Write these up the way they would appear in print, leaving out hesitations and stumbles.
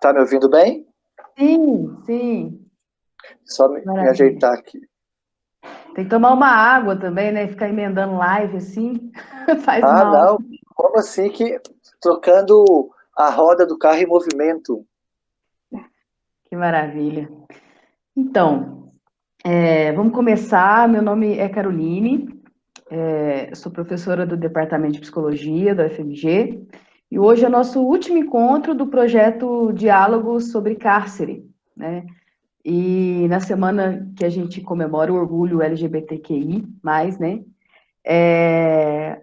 Tá me ouvindo bem? Sim, sim, Só me maravilha. ajeitar aqui. Tem que tomar uma água também, né? Ficar emendando live assim faz Ah, mal. não. Como assim que trocando a roda do carro em movimento? Que maravilha. Então, vamos começar. Meu nome é Caroline, eu sou professora do Departamento de Psicologia da UFMG e hoje é nosso último encontro do projeto Diálogos sobre Cárcere, né? E na semana que a gente comemora o orgulho LGBTQI+, né?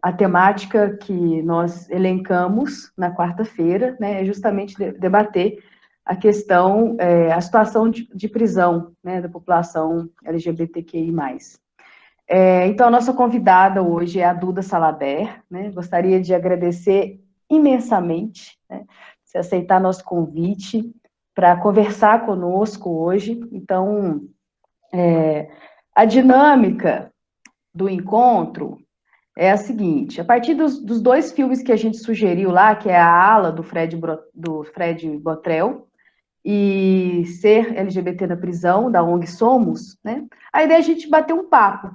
A temática que nós elencamos na quarta-feira, né, é justamente debater a questão, a situação de prisão, né, da população LGBTQI+. Então, a nossa convidada hoje é a Duda Salaber, né, gostaria de agradecer imensamente, né, se aceitar nosso convite para conversar conosco hoje. Então, a dinâmica do encontro é a seguinte: a partir dos dois filmes que a gente sugeriu lá, que é A Ala, do Fred Botrel, e Ser LGBT na Prisão, da ONG Somos, né? A ideia é a gente bater um papo,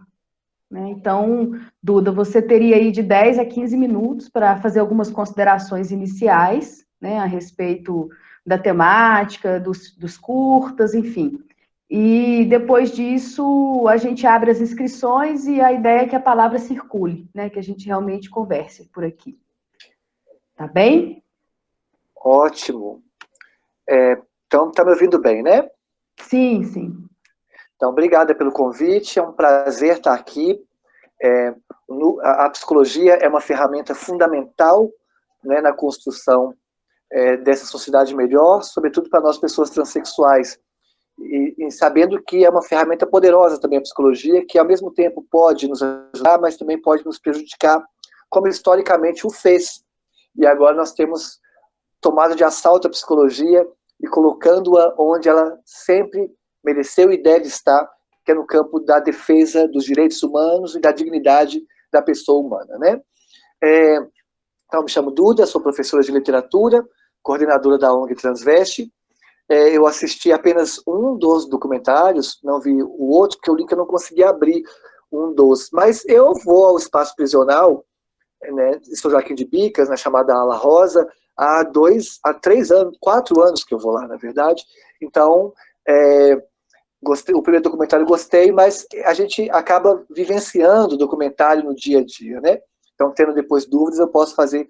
né? Então, Duda, você teria aí de 10 a 15 minutos para fazer algumas considerações iniciais, né, a respeito da temática, dos curtas, enfim. E depois disso, a gente abre as inscrições e a ideia é que a palavra circule, né? Que a gente realmente converse por aqui. Tá bem? Ótimo. Então, tá me ouvindo bem, né? Sim, sim. Então, obrigada pelo convite. É um prazer estar aqui. A psicologia é uma ferramenta fundamental, né, na construção dessa sociedade melhor, sobretudo para nós pessoas transexuais. E sabendo que é uma ferramenta poderosa também a psicologia, que ao mesmo tempo pode nos ajudar, mas também pode nos prejudicar, como historicamente o fez. E agora nós temos tomado de assalto a psicologia e colocando-a onde ela sempre mereceu e deve estar, que é no campo da defesa dos direitos humanos e da dignidade da pessoa humana, né? Então, me chamo Duda, sou professora de literatura, coordenadora da ONG Transveste. Eu assisti apenas um dos documentários, não vi o outro, porque o link eu não consegui abrir um dos. Mas eu vou ao espaço prisional, né, São Joaquim de Bicas, na chamada Ala Rosa, há 3 anos, 4 anos que eu vou lá, na verdade. Então, gostei, o primeiro documentário eu gostei, mas a gente acaba vivenciando o documentário no dia a dia, né? Então, tendo depois dúvidas, eu posso fazer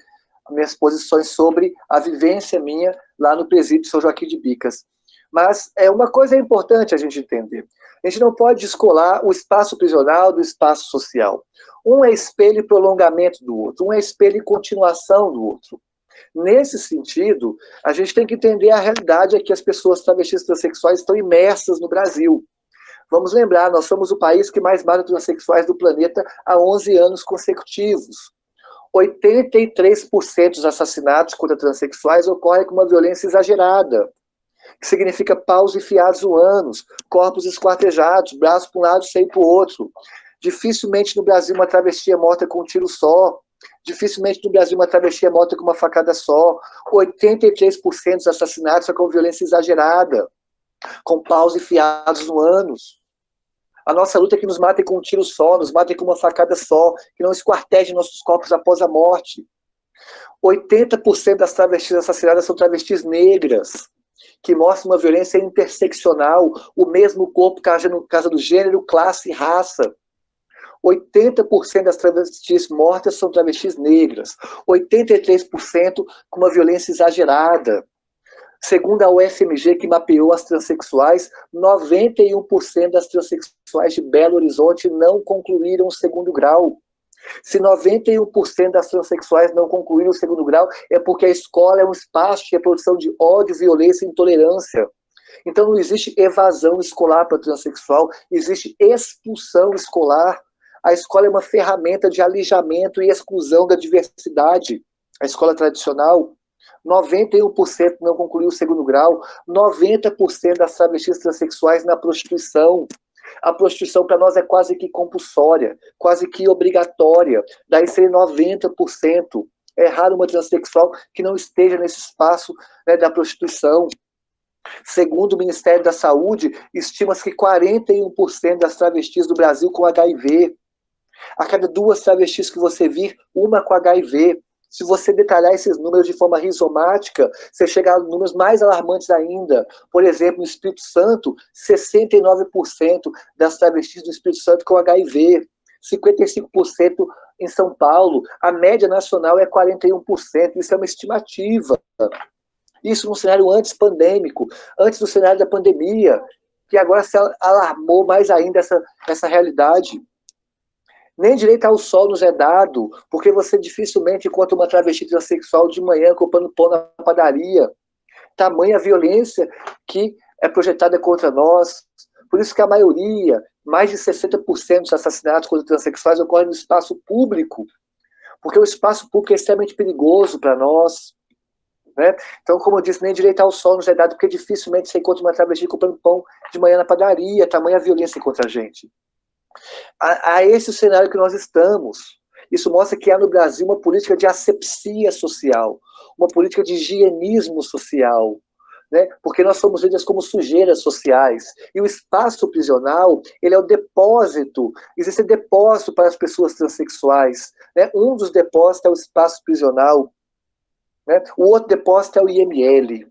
minhas posições sobre a vivência minha lá no presídio de São Joaquim de Bicas. Mas uma coisa é importante a gente entender. A gente não pode descolar o espaço prisional do espaço social. Um é espelho e prolongamento do outro, um é espelho e continuação do outro. Nesse sentido, a gente tem que entender a realidade é que as pessoas travestis transexuais estão imersas no Brasil. Vamos lembrar, nós somos o país que mais mata transexuais do planeta há 11 anos consecutivos. 83% dos assassinatos contra transexuais ocorrem com uma violência exagerada, que significa paus enfiados no ânus, corpos esquartejados, braços para um lado e seio para o outro. Dificilmente no Brasil uma travesti é morta com um tiro só. Dificilmente no Brasil uma travesti é morta com uma facada só. 83% dos assassinatos são com violência exagerada, com paus enfiados no ânus. A nossa luta é que nos matem com um tiro só, nos matem com uma facada só, que não esquartejem nossos corpos após a morte. 80% das travestis assassinadas são travestis negras, que mostram uma violência interseccional, o mesmo corpo casa do gênero, classe e raça. 80% das travestis mortas são travestis negras. 83% com uma violência exagerada. Segundo a UFMG, que mapeou as transexuais, 91% das transexuais de Belo Horizonte não concluíram o segundo grau. Se 91% das transexuais não concluíram o segundo grau, é porque a escola é um espaço de reprodução de ódio, violência e intolerância. Então não existe evasão escolar para transexual, existe expulsão escolar. A escola é uma ferramenta de alijamento e exclusão da diversidade. A escola tradicional, 91% não concluiu o segundo grau, 90% das travestis transexuais na prostituição. A prostituição para nós é quase que compulsória, quase que obrigatória. Daí seria 90%. É raro uma transexual que não esteja nesse espaço, né, da prostituição. Segundo o Ministério da Saúde, estima-se que 41% das travestis do Brasil com HIV. A cada 2 travestis que você vir, uma com HIV. Se você detalhar esses números de forma rizomática, você chega a números mais alarmantes ainda. Por exemplo, no Espírito Santo, 69% das travestis do Espírito Santo com HIV. 55% em São Paulo. A média nacional é 41%. Isso é uma estimativa. Isso num cenário antes pandêmico, antes do cenário da pandemia, que agora se alarmou mais ainda essa realidade. Nem direito ao sol nos é dado, porque você dificilmente encontra uma travesti transexual de manhã comprando pão na padaria. Tamanha violência que é projetada contra nós. Por isso que a maioria, mais de 60% dos assassinatos contra transexuais ocorrem no espaço público, porque o espaço público é extremamente perigoso para nós. Né? Então, como eu disse, nem direito ao sol nos é dado, porque dificilmente você encontra uma travesti comprando pão de manhã na padaria. Tamanha violência contra a gente. A esse o cenário que nós estamos. Isso mostra que há no Brasil uma política de asepsia social, uma política de higienismo social, né? Porque nós somos lidas como sujeiras sociais. E o espaço prisional, ele é o depósito, existe depósito para as pessoas transexuais. Né? Um dos depósitos é o espaço prisional, né? O outro depósito é o IML.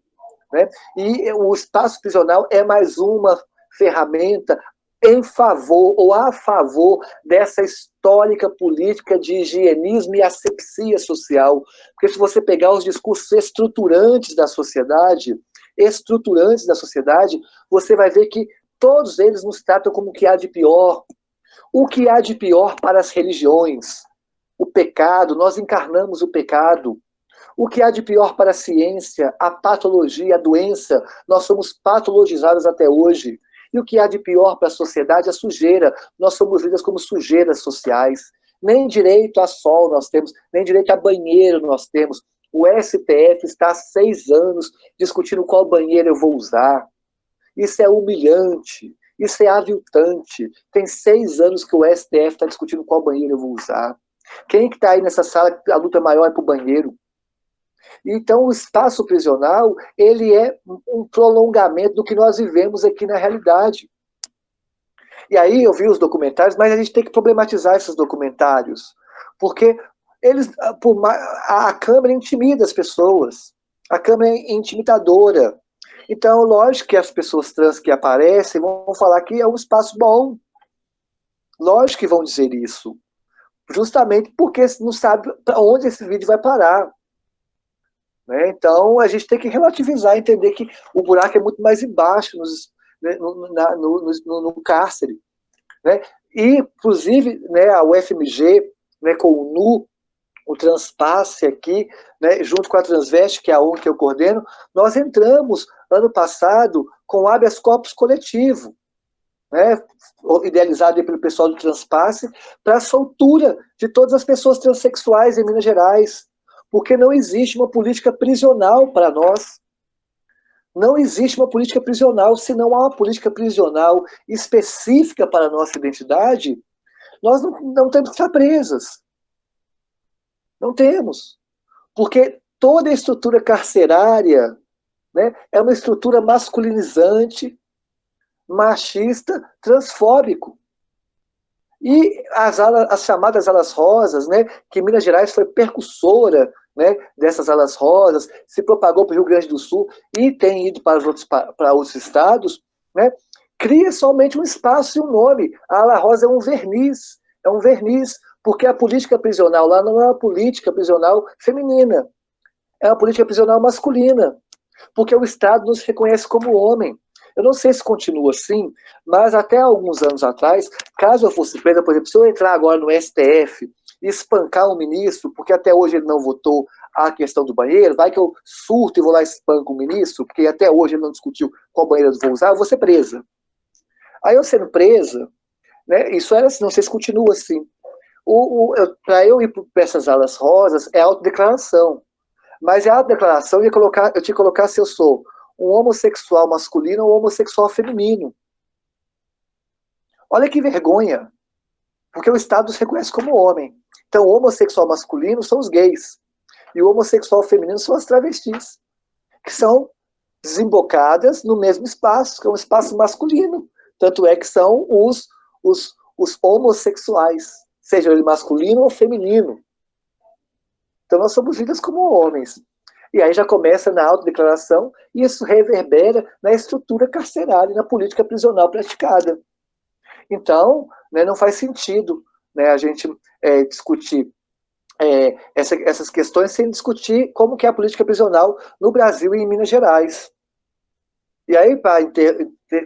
Né? E o espaço prisional é mais uma ferramenta em favor ou a favor dessa histórica política de higienismo e asepsia social. Porque se você pegar os discursos estruturantes da sociedade, você vai ver que todos eles nos tratam como o que há de pior. O que há de pior para as religiões? O pecado, nós encarnamos o pecado. O que há de pior para a ciência, a patologia, a doença, nós somos patologizados até hoje. E o que há de pior para a sociedade, a sujeira. Nós somos lidas como sujeiras sociais. Nem direito a sol nós temos, nem direito a banheiro nós temos. O STF está há 6 anos discutindo qual banheiro eu vou usar. Isso é humilhante, isso é aviltante. Tem 6 anos que o STF está discutindo qual banheiro eu vou usar. Quem que está aí nessa sala, a luta maior é para o banheiro? Então, o espaço prisional, ele é um prolongamento do que nós vivemos aqui na realidade. E aí eu vi os documentários, mas a gente tem que problematizar esses documentários, porque a câmera intimida as pessoas, a câmera é intimidadora. Então, lógico que as pessoas trans que aparecem vão falar que é um espaço bom. Lógico que vão dizer isso. Justamente porque não sabe para onde esse vídeo vai parar. Né? Então, a gente tem que relativizar, entender que o buraco é muito mais embaixo no cárcere. Né? E, inclusive, né, a UFMG, né, com o NU, o Transpasse aqui, né, junto com a Transveste, que é a ONG que eu coordeno, nós entramos, ano passado, com o habeas corpus coletivo, né, idealizado pelo pessoal do Transpasse, para a soltura de todas as pessoas transexuais em Minas Gerais. Porque não existe uma política prisional para nós. Não existe uma política prisional. Se não há uma política prisional específica para a nossa identidade, nós não temos que estar presas. Não temos. Porque toda a estrutura carcerária, né, é uma estrutura masculinizante, machista, transfóbico. E as chamadas alas rosas, né, que Minas Gerais foi percussora, né, dessas alas rosas, se propagou para o Rio Grande do Sul e tem ido para outros estados, né, cria somente um espaço e um nome. A ala rosa é um verniz, porque a política prisional lá não é uma política prisional feminina, é uma política prisional masculina, porque o Estado nos reconhece como homem. Eu não sei se continua assim, mas até alguns anos atrás, caso eu fosse presa, por exemplo, se eu entrar agora no STF e espancar um ministro, porque até hoje ele não votou a questão do banheiro, vai que eu surto e vou lá e espanco o ministro, porque até hoje ele não discutiu qual banheiro eu vou usar, eu vou ser presa. Aí eu sendo presa, né, isso era assim, não sei se continua assim. Para eu ir para essas alas rosas, é autodeclaração. Mas a autodeclaração eu tinha que colocar se eu sou um homossexual masculino ou um homossexual feminino. Olha que vergonha. Porque o Estado os reconhece como homem. Então, o homossexual masculino são os gays. E o homossexual feminino são as travestis. Que são desembocadas no mesmo espaço, que é um espaço masculino. Tanto é que são os homossexuais, seja ele masculino ou feminino. Então nós somos vistos como homens. E aí já começa na autodeclaração e isso reverbera na estrutura carcerária, na política prisional praticada. Então, né, não faz sentido, né, a gente discutir essas questões sem discutir como que é a política prisional no Brasil e em Minas Gerais. E aí, para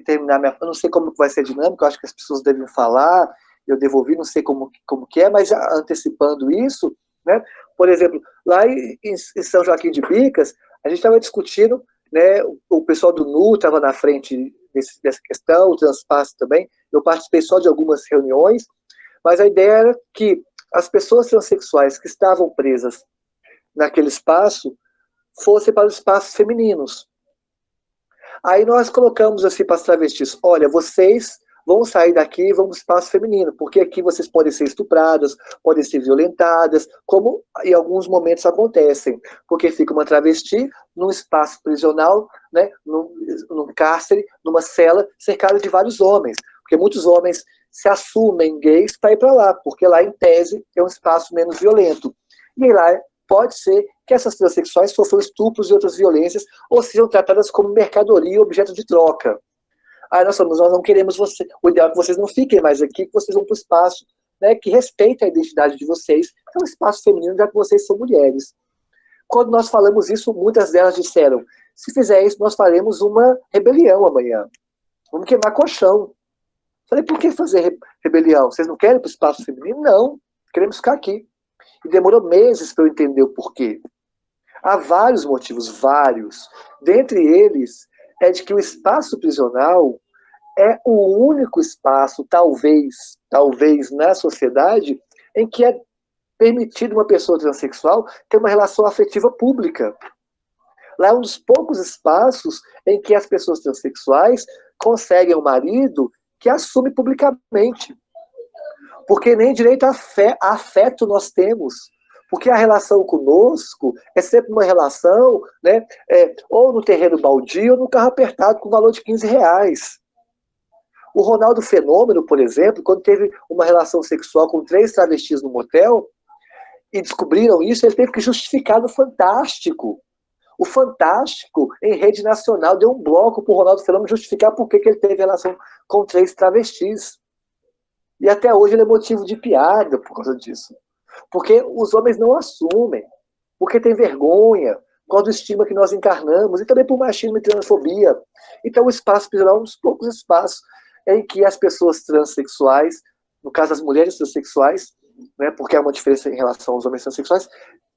terminar, eu não sei como vai ser a dinâmica, eu acho que as pessoas devem falar, eu devolvi, não sei como que é, mas já antecipando isso, né, por exemplo, lá em São Joaquim de Bicas, a gente estava discutindo, né, o pessoal do NU estava na frente dessa questão, o Transpasse também, eu participei só de algumas reuniões, mas a ideia era que as pessoas transexuais que estavam presas naquele espaço fossem para os espaços femininos. Aí nós colocamos assim para as travestis, olha, vocês vão sair daqui e vão para o espaço feminino, porque aqui vocês podem ser estupradas, podem ser violentadas, como em alguns momentos acontecem, porque fica uma travesti num espaço prisional, né, num cárcere, numa cela, cercada de vários homens, porque muitos homens se assumem gays para ir para lá, porque lá, em tese, é um espaço menos violento. E lá pode ser que essas transexuais sofram estupros e outras violências, ou sejam tratadas como mercadoria, objeto de troca. Aí nós não queremos você, o ideal é que vocês não fiquem mais aqui, que vocês vão para o espaço, né, que respeita a identidade de vocês, que é um espaço feminino, já que vocês são mulheres. Quando nós falamos isso, muitas delas disseram, se fizer isso, nós faremos uma rebelião amanhã. Vamos queimar colchão. Falei, por que fazer rebelião? Vocês não querem para o espaço feminino? Não, queremos ficar aqui. E demorou meses para eu entender o porquê. Há vários motivos, vários. Dentre eles, é de que o espaço prisional é o único espaço, talvez na sociedade, em que é permitido uma pessoa transexual ter uma relação afetiva pública. Lá é um dos poucos espaços em que as pessoas transexuais conseguem um marido que assume publicamente. Porque nem direito a afeto nós temos. Porque a relação conosco é sempre uma relação, né, ou no terreno baldio ou no carro apertado com valor de R$15. O Ronaldo Fenômeno, por exemplo, quando teve uma relação sexual com 3 travestis no motel e descobriram isso, ele teve que justificar no Fantástico. O Fantástico, em rede nacional, deu um bloco para o Ronaldo Fenômeno justificar por que ele teve relação com 3 travestis. E até hoje ele é motivo de piada por causa disso. Porque os homens não assumem, porque tem vergonha, por causa do estigma que nós encarnamos, e também por machismo e transfobia. Então o espaço prisional é um dos poucos espaços em que as pessoas transexuais, no caso as mulheres transexuais, né, porque há uma diferença em relação aos homens transexuais,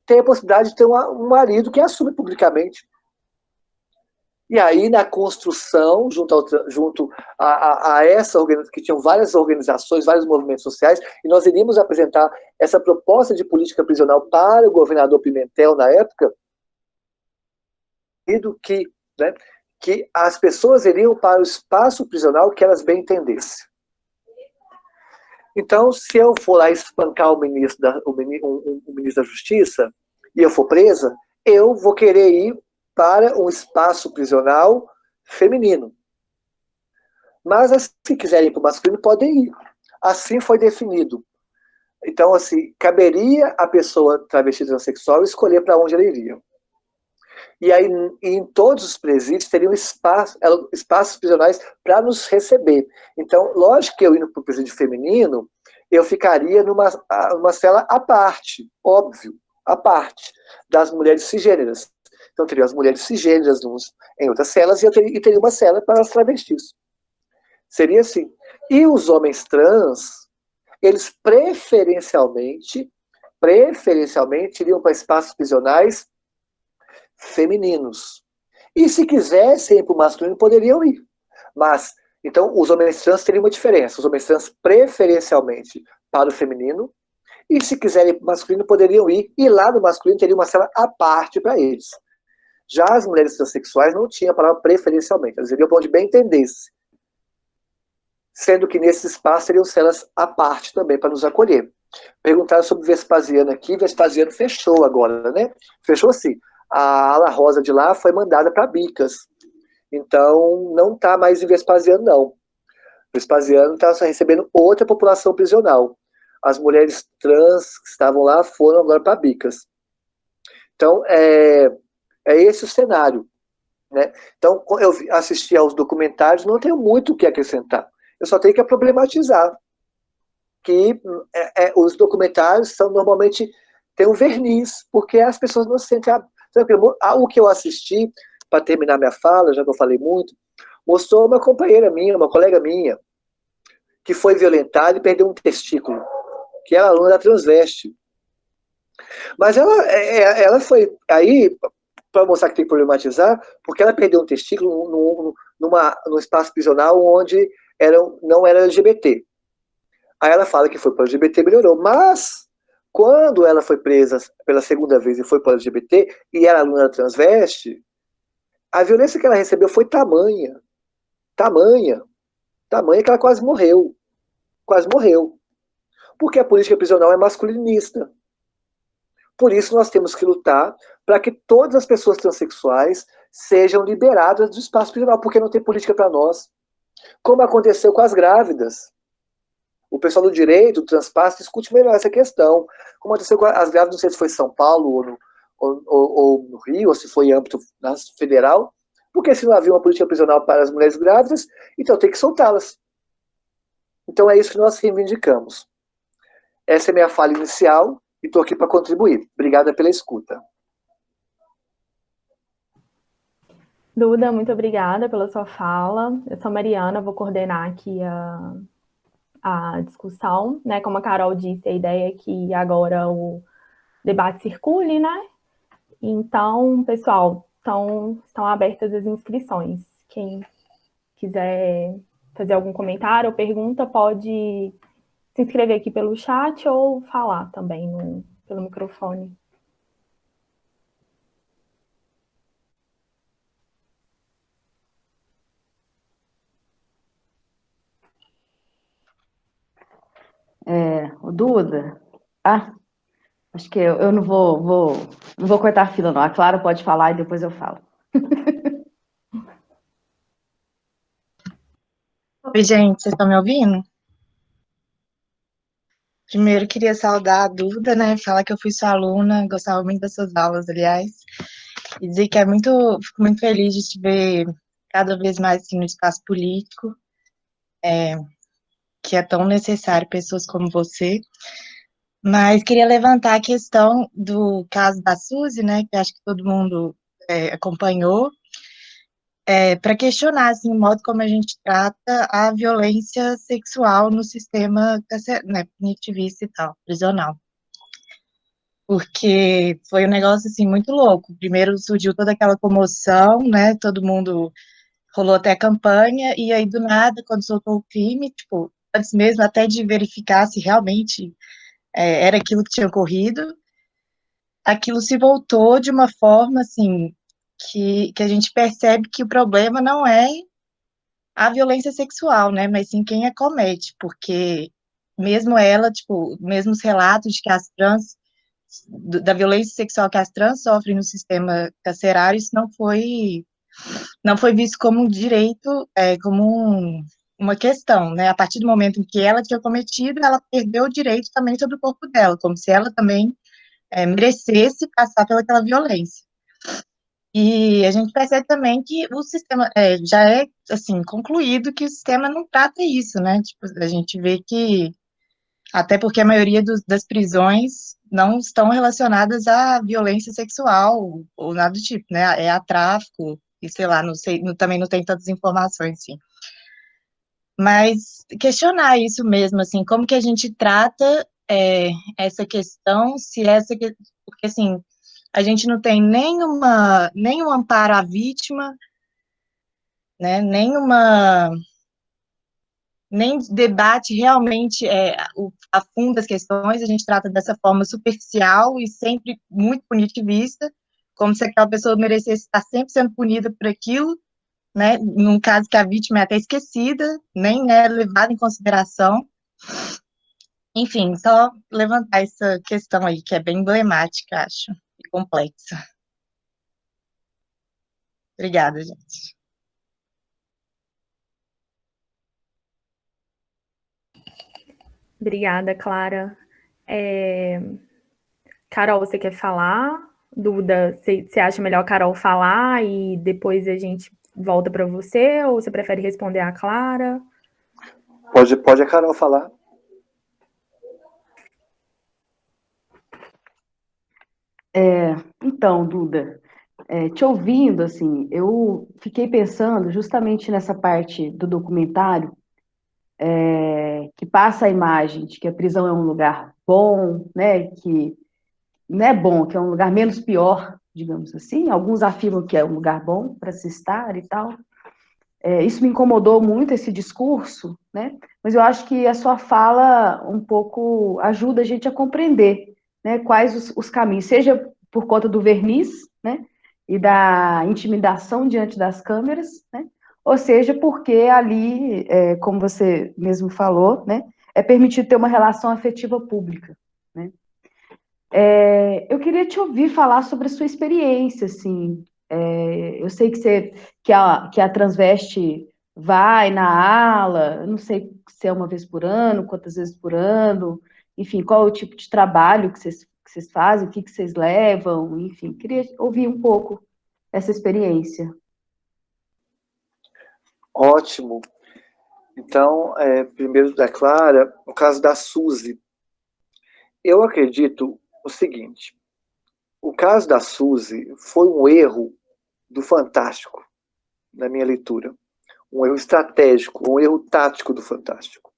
têm a possibilidade de ter um marido que assume publicamente. E aí, na construção, junto a essa organização, que tinham várias organizações, vários movimentos sociais, e nós iríamos apresentar essa proposta de política prisional para o governador Pimentel, na época, que as pessoas iriam para o espaço prisional que elas bem entendessem. Então, se eu for lá espancar o ministro da Justiça, e eu for presa, eu vou querer ir para um espaço prisional feminino. Mas, se quiserem ir para o masculino, podem ir. Assim foi definido. Então, assim, caberia a pessoa travesti transexual escolher para onde ela iria. E aí, em todos os presídios, teriam espaços prisionais para nos receber. Então, lógico que eu indo para o presídio feminino, eu ficaria numa cela à parte, óbvio, à parte das mulheres cisgêneras. Então, teria as mulheres cisgêneras em outras celas e teria uma cela para as travestis. Seria assim. E os homens trans, eles preferencialmente iriam para espaços prisionais femininos. E se quisessem ir para o masculino, poderiam ir. Mas, então, os homens trans teriam uma diferença. Os homens trans preferencialmente para o feminino, e se quiserem ir para o masculino, poderiam ir. E lá no masculino teria uma cela à parte para eles. Já as mulheres transexuais não tinham a palavra preferencialmente, elas iriam para onde bem entendesse. Sendo que nesse espaço teriam celas à parte também para nos acolher. Perguntaram sobre Vespasiano aqui, Vespasiano fechou agora, né? Fechou assim. A ala rosa de lá foi mandada para Bicas. Então, não está mais em Vespasiano, não. Vespasiano está recebendo outra população prisional. As mulheres trans que estavam lá foram agora para Bicas. Então, é esse o cenário. Né? Então, eu assisti aos documentários, não tenho muito o que acrescentar. Eu só tenho que problematizar que os documentários são normalmente tem um verniz, porque as pessoas não se sentem tranquilo. O que eu assisti, para terminar minha fala, já que eu falei muito, mostrou uma companheira minha, uma colega minha, que foi violentada e perdeu um testículo, que era aluna da Transveste. Mas ela foi aí para mostrar que tem que problematizar, porque ela perdeu um testículo no espaço prisional onde não era LGBT. Aí ela fala que foi para o LGBT, melhorou. Mas, quando ela foi presa pela segunda vez e foi para o LGBT, e era aluna transveste, a violência que ela recebeu foi tamanha, tamanha que ela quase morreu. Quase morreu. Porque a política prisional é masculinista. Por isso nós temos que lutar para que todas as pessoas transexuais sejam liberadas do espaço prisional, porque não tem política para nós. Como aconteceu com as grávidas. O pessoal do direito, do transpasse, discute melhor essa questão. Como aconteceu com as grávidas, não sei se foi em São Paulo ou no Rio, ou se foi em âmbito federal, porque se não havia uma política prisional para as mulheres grávidas, então tem que soltá-las. Então é isso que nós reivindicamos. Essa é a minha fala inicial e estou aqui para contribuir. Obrigada pela escuta. Duda, muito obrigada pela sua fala. Eu sou Mariana, vou coordenar aqui a discussão, né? Como a Carol disse, a ideia é que agora o debate circule, né? Então, pessoal, estão abertas as inscrições. Quem quiser fazer algum comentário ou pergunta, pode se inscrever aqui pelo chat ou falar também pelo microfone. O Duda, acho que eu não vou cortar a fila, não. A Clara pode falar e depois eu falo. Oi, gente, vocês estão me ouvindo? Primeiro, queria saudar a Duda, né? Falar que eu fui sua aluna, gostava muito das suas aulas, aliás. E dizer que fico muito feliz de te ver cada vez mais assim, no espaço político, que é tão necessário pessoas como você. Mas queria levantar a questão do caso da Suzy, né? Que acho que todo mundo acompanhou. Para questionar assim, o modo como a gente trata a violência sexual no sistema, né, punitivista e tal, prisional. Porque foi um negócio assim muito louco. Primeiro surgiu toda aquela comoção, né? Todo mundo rolou até a campanha, e aí do nada, quando soltou o crime, tipo, antes mesmo até de verificar se realmente era aquilo que tinha ocorrido, aquilo se voltou de uma forma assim que a gente percebe que o problema não é a violência sexual, né, mas sim quem a comete, porque mesmo ela, tipo, mesmo os relatos de que as trans, da violência sexual que as trans sofrem no sistema carcerário, isso não foi visto como um direito, uma questão, né, a partir do momento em que ela tinha cometido, ela perdeu o direito também sobre o corpo dela, como se ela também merecesse passar pelaquela violência. E a gente percebe também que o sistema já é, assim, concluído que o sistema não trata isso, né? Tipo, a gente vê que, até porque a maioria das prisões não estão relacionadas à violência sexual ou nada do tipo, né? É a tráfico, e sei lá, não sei, também não tem tantas informações, assim. Mas questionar isso mesmo, assim, como que a gente trata essa questão, porque, assim, a gente não tem nenhum amparo à vítima, né, nem debate realmente a fundo as questões, a gente trata dessa forma superficial e sempre muito punitivista, como se aquela pessoa merecesse estar sempre sendo punida por aquilo, né, num caso que a vítima é até esquecida, nem é levada em consideração. Enfim, só levantar essa questão aí, que é bem emblemática, acho, e complexa. Obrigada, gente. Obrigada, Clara. Carol, você quer falar? Duda, você acha melhor a Carol falar e depois a gente volta para você? Ou você prefere responder a Clara? Pode a Carol falar. Então, Duda, te ouvindo, assim, eu fiquei pensando justamente nessa parte do documentário, que passa a imagem de que a prisão é um lugar bom, né, que não é bom, que é um lugar menos pior, digamos assim. Alguns afirmam que é um lugar bom para se estar e tal. Isso me incomodou muito, esse discurso, né? Mas eu acho que a sua fala um pouco ajuda a gente a compreender, né, quais os caminhos, seja por conta do verniz, né, e da intimidação diante das câmeras, né, ou seja porque ali, como você mesmo falou, né, é permitido ter uma relação afetiva pública, né. Eu queria te ouvir falar sobre a sua experiência, assim. Eu sei que a Transveste vai na ala, eu não sei se é uma vez por ano, quantas vezes por ano, enfim, qual é o tipo de trabalho que vocês fazem, o que vocês levam, enfim, queria ouvir um pouco essa experiência. Ótimo. Então, primeiro da Clara, no caso da Suzy, eu acredito o seguinte: o caso da Suzy foi um erro do Fantástico, na minha leitura. Um erro estratégico, um erro tático do Fantástico.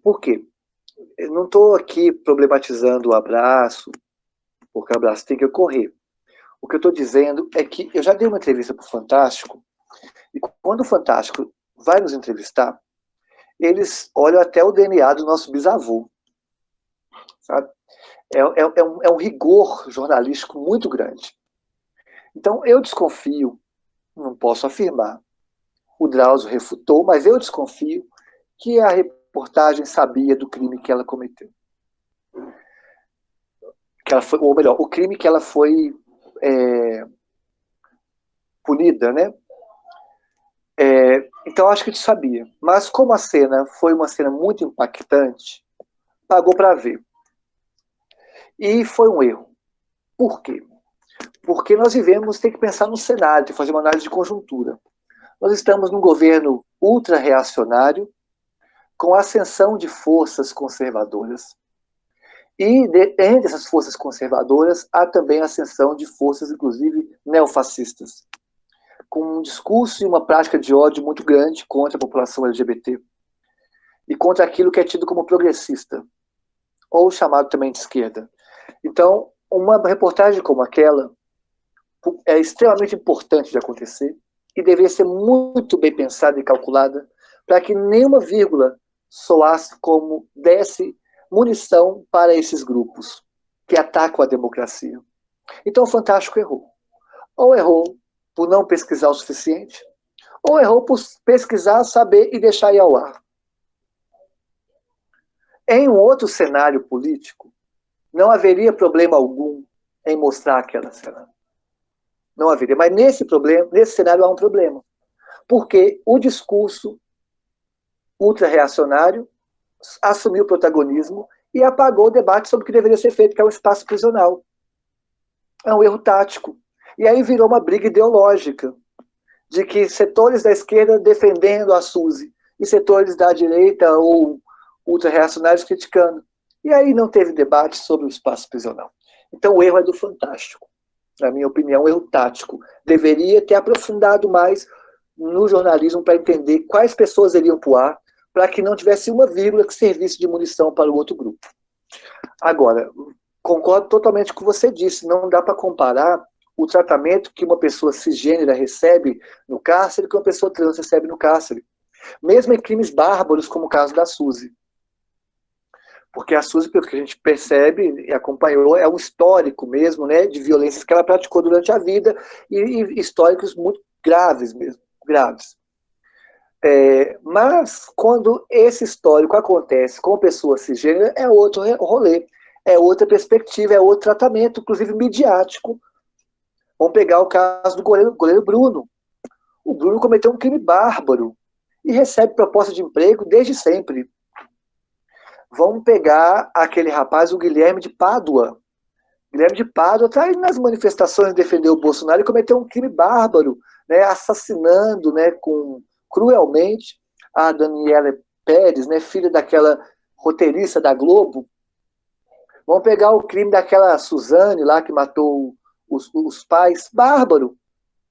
Por quê? Eu não estou aqui problematizando o abraço, porque o abraço tem que ocorrer. O que eu estou dizendo é que eu já dei uma entrevista para o Fantástico, e quando o Fantástico vai nos entrevistar, eles olham até o DNA do nosso bisavô, sabe? É um rigor jornalístico muito grande. Então, eu desconfio, não posso afirmar, o Drauzio refutou, mas eu desconfio que a reportagem sabia do crime que ela cometeu. Ou melhor, o crime que ela foi punida, né? Então, acho que ele sabia. Mas como a cena foi uma cena muito impactante, pagou para ver. E foi um erro. Por quê? Porque nós vivemos, tem que pensar no cenário, tem que fazer uma análise de conjuntura. Nós estamos num governo ultra-reacionário, com a ascensão de forças conservadoras. E entre essas forças conservadoras, há também a ascensão de forças, inclusive, neofascistas, com um discurso e uma prática de ódio muito grande contra a população LGBT e contra aquilo que é tido como progressista, ou chamado também de esquerda. Então, uma reportagem como aquela é extremamente importante de acontecer e deveria ser muito bem pensada e calculada para que nenhuma vírgula soasse como desse munição para esses grupos que atacam a democracia. Então o Fantástico errou. Ou errou por não pesquisar o suficiente, ou errou por pesquisar, saber e deixar ir ao ar. Em um outro cenário político, não haveria problema algum em mostrar aquela cena. Não haveria. Mas nesse cenário há um problema. Porque o discurso ultra-reacionário assumiu o protagonismo e apagou o debate sobre o que deveria ser feito, que é o espaço prisional. É um erro tático. E aí virou uma briga ideológica, de que setores da esquerda defendendo a Suzy e setores da direita ou ultra-reacionários criticando. E aí não teve debate sobre o espaço prisional. Então o erro é do Fantástico. Na minha opinião, um erro tático. Deveria ter aprofundado mais no jornalismo para entender quais pessoas iriam para o ar, para que não tivesse uma vírgula que servisse de munição para o outro grupo. Agora, concordo totalmente com o que você disse, não dá para comparar o tratamento que uma pessoa cisgênera recebe no cárcere com uma pessoa trans recebe no cárcere. Mesmo em crimes bárbaros, como o caso da Suzy. Porque a Suzy, pelo que a gente percebe e acompanhou, é um histórico mesmo, né, de violências que ela praticou durante a vida e históricos muito graves mesmo, graves. Mas quando esse histórico acontece com pessoa cisgênera, é outro rolê, é outra perspectiva, é outro tratamento, inclusive midiático. Vamos pegar o caso do goleiro Bruno. O Bruno cometeu um crime bárbaro e recebe proposta de emprego desde sempre. Vamos pegar aquele rapaz, o Guilherme de Pádua. Guilherme de Pádua está aí nas manifestações defender o Bolsonaro e cometeu um crime bárbaro, né, assassinando, né, cruelmente a Daniela Pérez, né, filha daquela roteirista da Globo. Vamos pegar o crime daquela Suzane lá que matou os pais, bárbaro.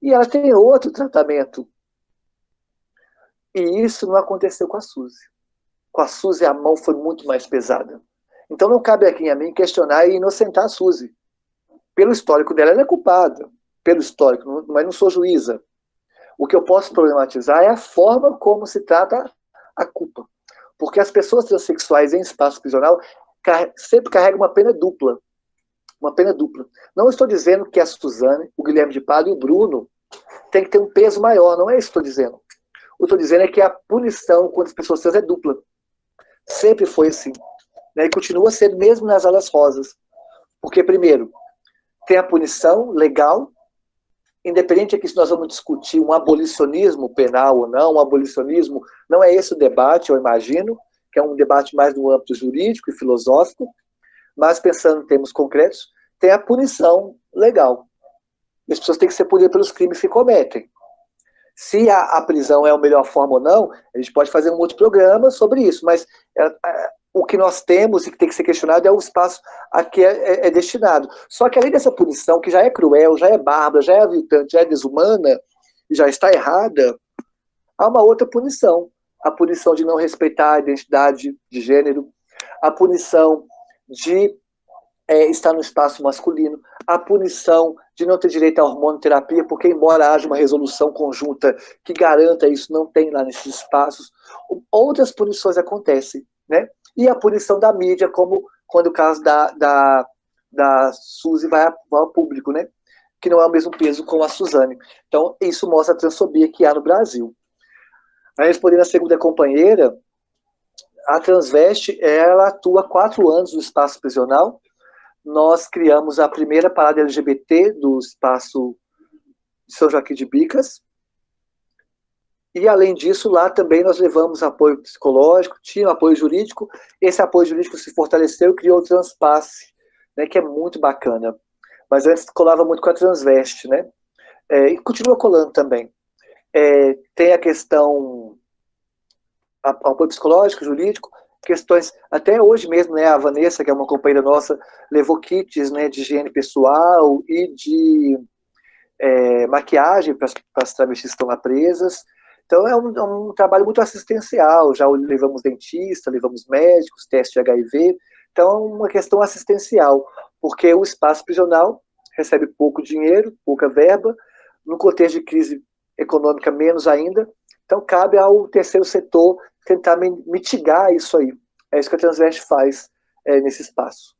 E ela tem outro tratamento. E isso não aconteceu com a Suzy. Com a Suzy a mão foi muito mais pesada. Então não cabe aqui a mim questionar e inocentar a Suzy. Pelo histórico dela, ela é culpada. Pelo histórico, mas não sou juíza. O que eu posso problematizar é a forma como se trata a culpa. Porque as pessoas transexuais em espaço prisional sempre carregam uma pena dupla. Uma pena dupla. Não estou dizendo que a Suzane, o Guilherme de Pádua e o Bruno tem que ter um peso maior. Não é isso que estou dizendo. O que estou dizendo é que a punição contra as pessoas trans é dupla. Sempre foi assim. Né? E continua sendo mesmo nas alas rosas. Porque, primeiro, tem a punição legal, independente aqui se nós vamos discutir um abolicionismo penal ou não, um abolicionismo, não é esse o debate, eu imagino, que é um debate mais no âmbito jurídico e filosófico, mas pensando em termos concretos, tem a punição legal. As pessoas têm que ser punidas pelos crimes que cometem. Se a prisão é a melhor forma ou não, a gente pode fazer um outro programa sobre isso, mas o que nós temos e que tem que ser questionado é o espaço a que é destinado. Só que além dessa punição, que já é cruel, já é bárbara, já é aviltante, já é desumana, e já está errada, há uma outra punição. A punição de não respeitar a identidade de gênero, a punição de estar no espaço masculino, a punição de não ter direito à hormonoterapia, porque embora haja uma resolução conjunta que garanta isso, não tem lá nesses espaços. Outras punições acontecem, né? E a punição da mídia, como quando o caso da Suzy vai ao público, né? Que não é o mesmo peso com a Suzane. Então, isso mostra a transfobia que há no Brasil. Aí, respondendo a segunda companheira, a Transveste, ela atua há 4 anos no espaço prisional. Nós criamos a primeira parada LGBT do espaço de São Joaquim de Bicas. E, além disso, lá também nós levamos apoio psicológico, tinha apoio jurídico. Esse apoio jurídico se fortaleceu e criou o Transpasse, né, que é muito bacana. Mas antes colava muito com a Transveste, né? E continua colando também. Tem a questão apoio psicológico, jurídico, questões, até hoje mesmo, né, a Vanessa, que é uma companheira nossa, levou kits, né, de higiene pessoal e de maquiagem para as travestis que estão lá presas. Então é um trabalho muito assistencial, já levamos dentista, levamos médicos, teste de HIV, então é uma questão assistencial, porque o espaço prisional recebe pouco dinheiro, pouca verba, no contexto de crise econômica menos ainda, então cabe ao terceiro setor tentar mitigar isso aí. É isso que a Transveste faz nesse espaço.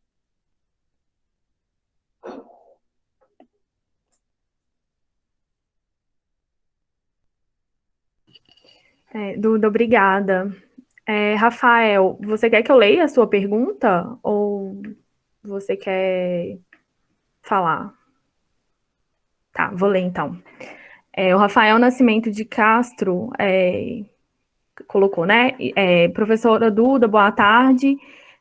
Duda, obrigada. Rafael, você quer que eu leia a sua pergunta ou você quer falar? Tá, vou ler então. O Rafael Nascimento de Castro colocou, né? Professora Duda, boa tarde.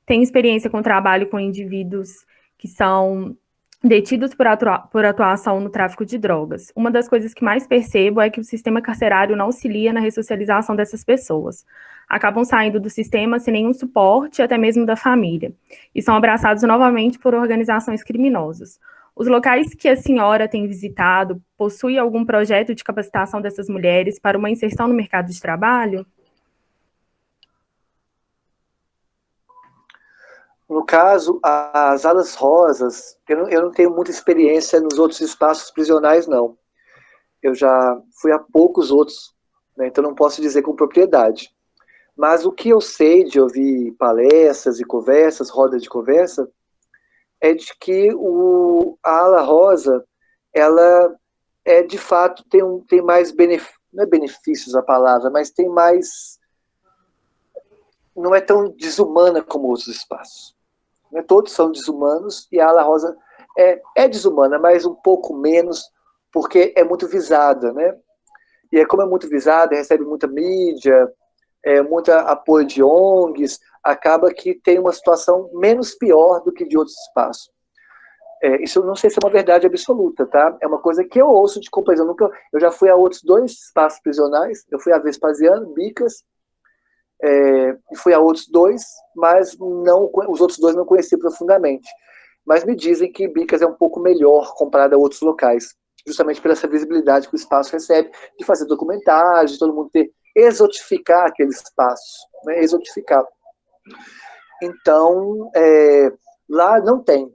Tem experiência com trabalho com indivíduos que são detidos por atuação no tráfico de drogas. Uma das coisas que mais percebo é que o sistema carcerário não auxilia na ressocialização dessas pessoas. Acabam saindo do sistema sem nenhum suporte, até mesmo da família, e são abraçados novamente por organizações criminosas. Os locais que a senhora tem visitado possuem algum projeto de capacitação dessas mulheres para uma inserção no mercado de trabalho? No caso, as alas rosas, eu não tenho muita experiência nos outros espaços prisionais, não. Eu já fui a poucos outros, né, então não posso dizer com propriedade. Mas o que eu sei de ouvir palestras e conversas, rodas de conversa, é de que a ala rosa, ela de fato tem mais benefícios, não é benefícios a palavra, mas tem mais, não é tão desumana como outros espaços. Né? Todos são desumanos e a ala rosa é desumana, mas um pouco menos, porque é muito visada, né? E como é muito visada, recebe muita mídia, muito apoio de ONGs, acaba que tem uma situação menos pior do que de outros espaços. Isso eu não sei se é uma verdade absoluta, tá? É uma coisa que eu ouço de companheiros. Eu já fui a outros 2 espaços prisionais, eu fui a Vespasiano, Bicas, e fui a outros 2, mas os outros 2 não conheci profundamente. Mas me dizem que Bicas é um pouco melhor comparado a outros locais, justamente pela essa visibilidade que o espaço recebe, de fazer documentários, de todo mundo exotificar aquele espaço, né? Exotificar. Então, lá não tem.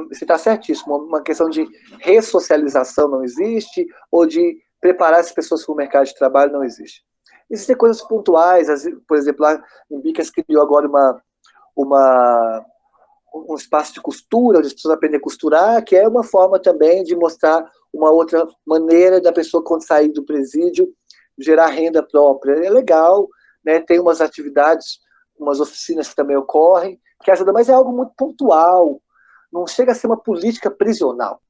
Você está certíssimo, uma questão de ressocialização não existe, ou de preparar as pessoas para o mercado de trabalho não existe. Existem coisas pontuais, por exemplo, lá em Bicas criou agora um espaço de costura, onde as pessoas aprendem a costurar, que é uma forma também de mostrar uma outra maneira da pessoa, quando sair do presídio, gerar renda própria. É legal, né? Tem umas atividades, umas oficinas que também ocorrem, que ajudam, mas é algo muito pontual, não chega a ser uma política prisional.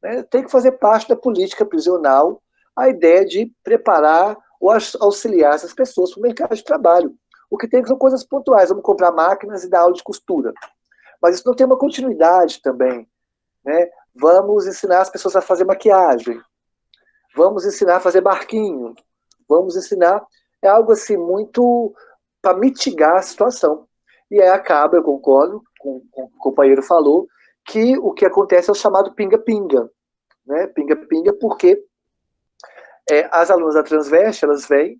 Né? Tem que fazer parte da política prisional a ideia de preparar ou auxiliar essas pessoas para o mercado de trabalho. O que tem são coisas pontuais, vamos comprar máquinas e dar aula de costura. Mas isso não tem uma continuidade também. Né? Vamos ensinar as pessoas a fazer maquiagem, vamos ensinar a fazer barquinho, vamos ensinar... É algo assim muito para mitigar a situação. E aí acaba, eu concordo com o que o companheiro falou, que o que acontece é o chamado pinga-pinga. Né? Pinga-pinga porque as alunas da Transveste, elas vêm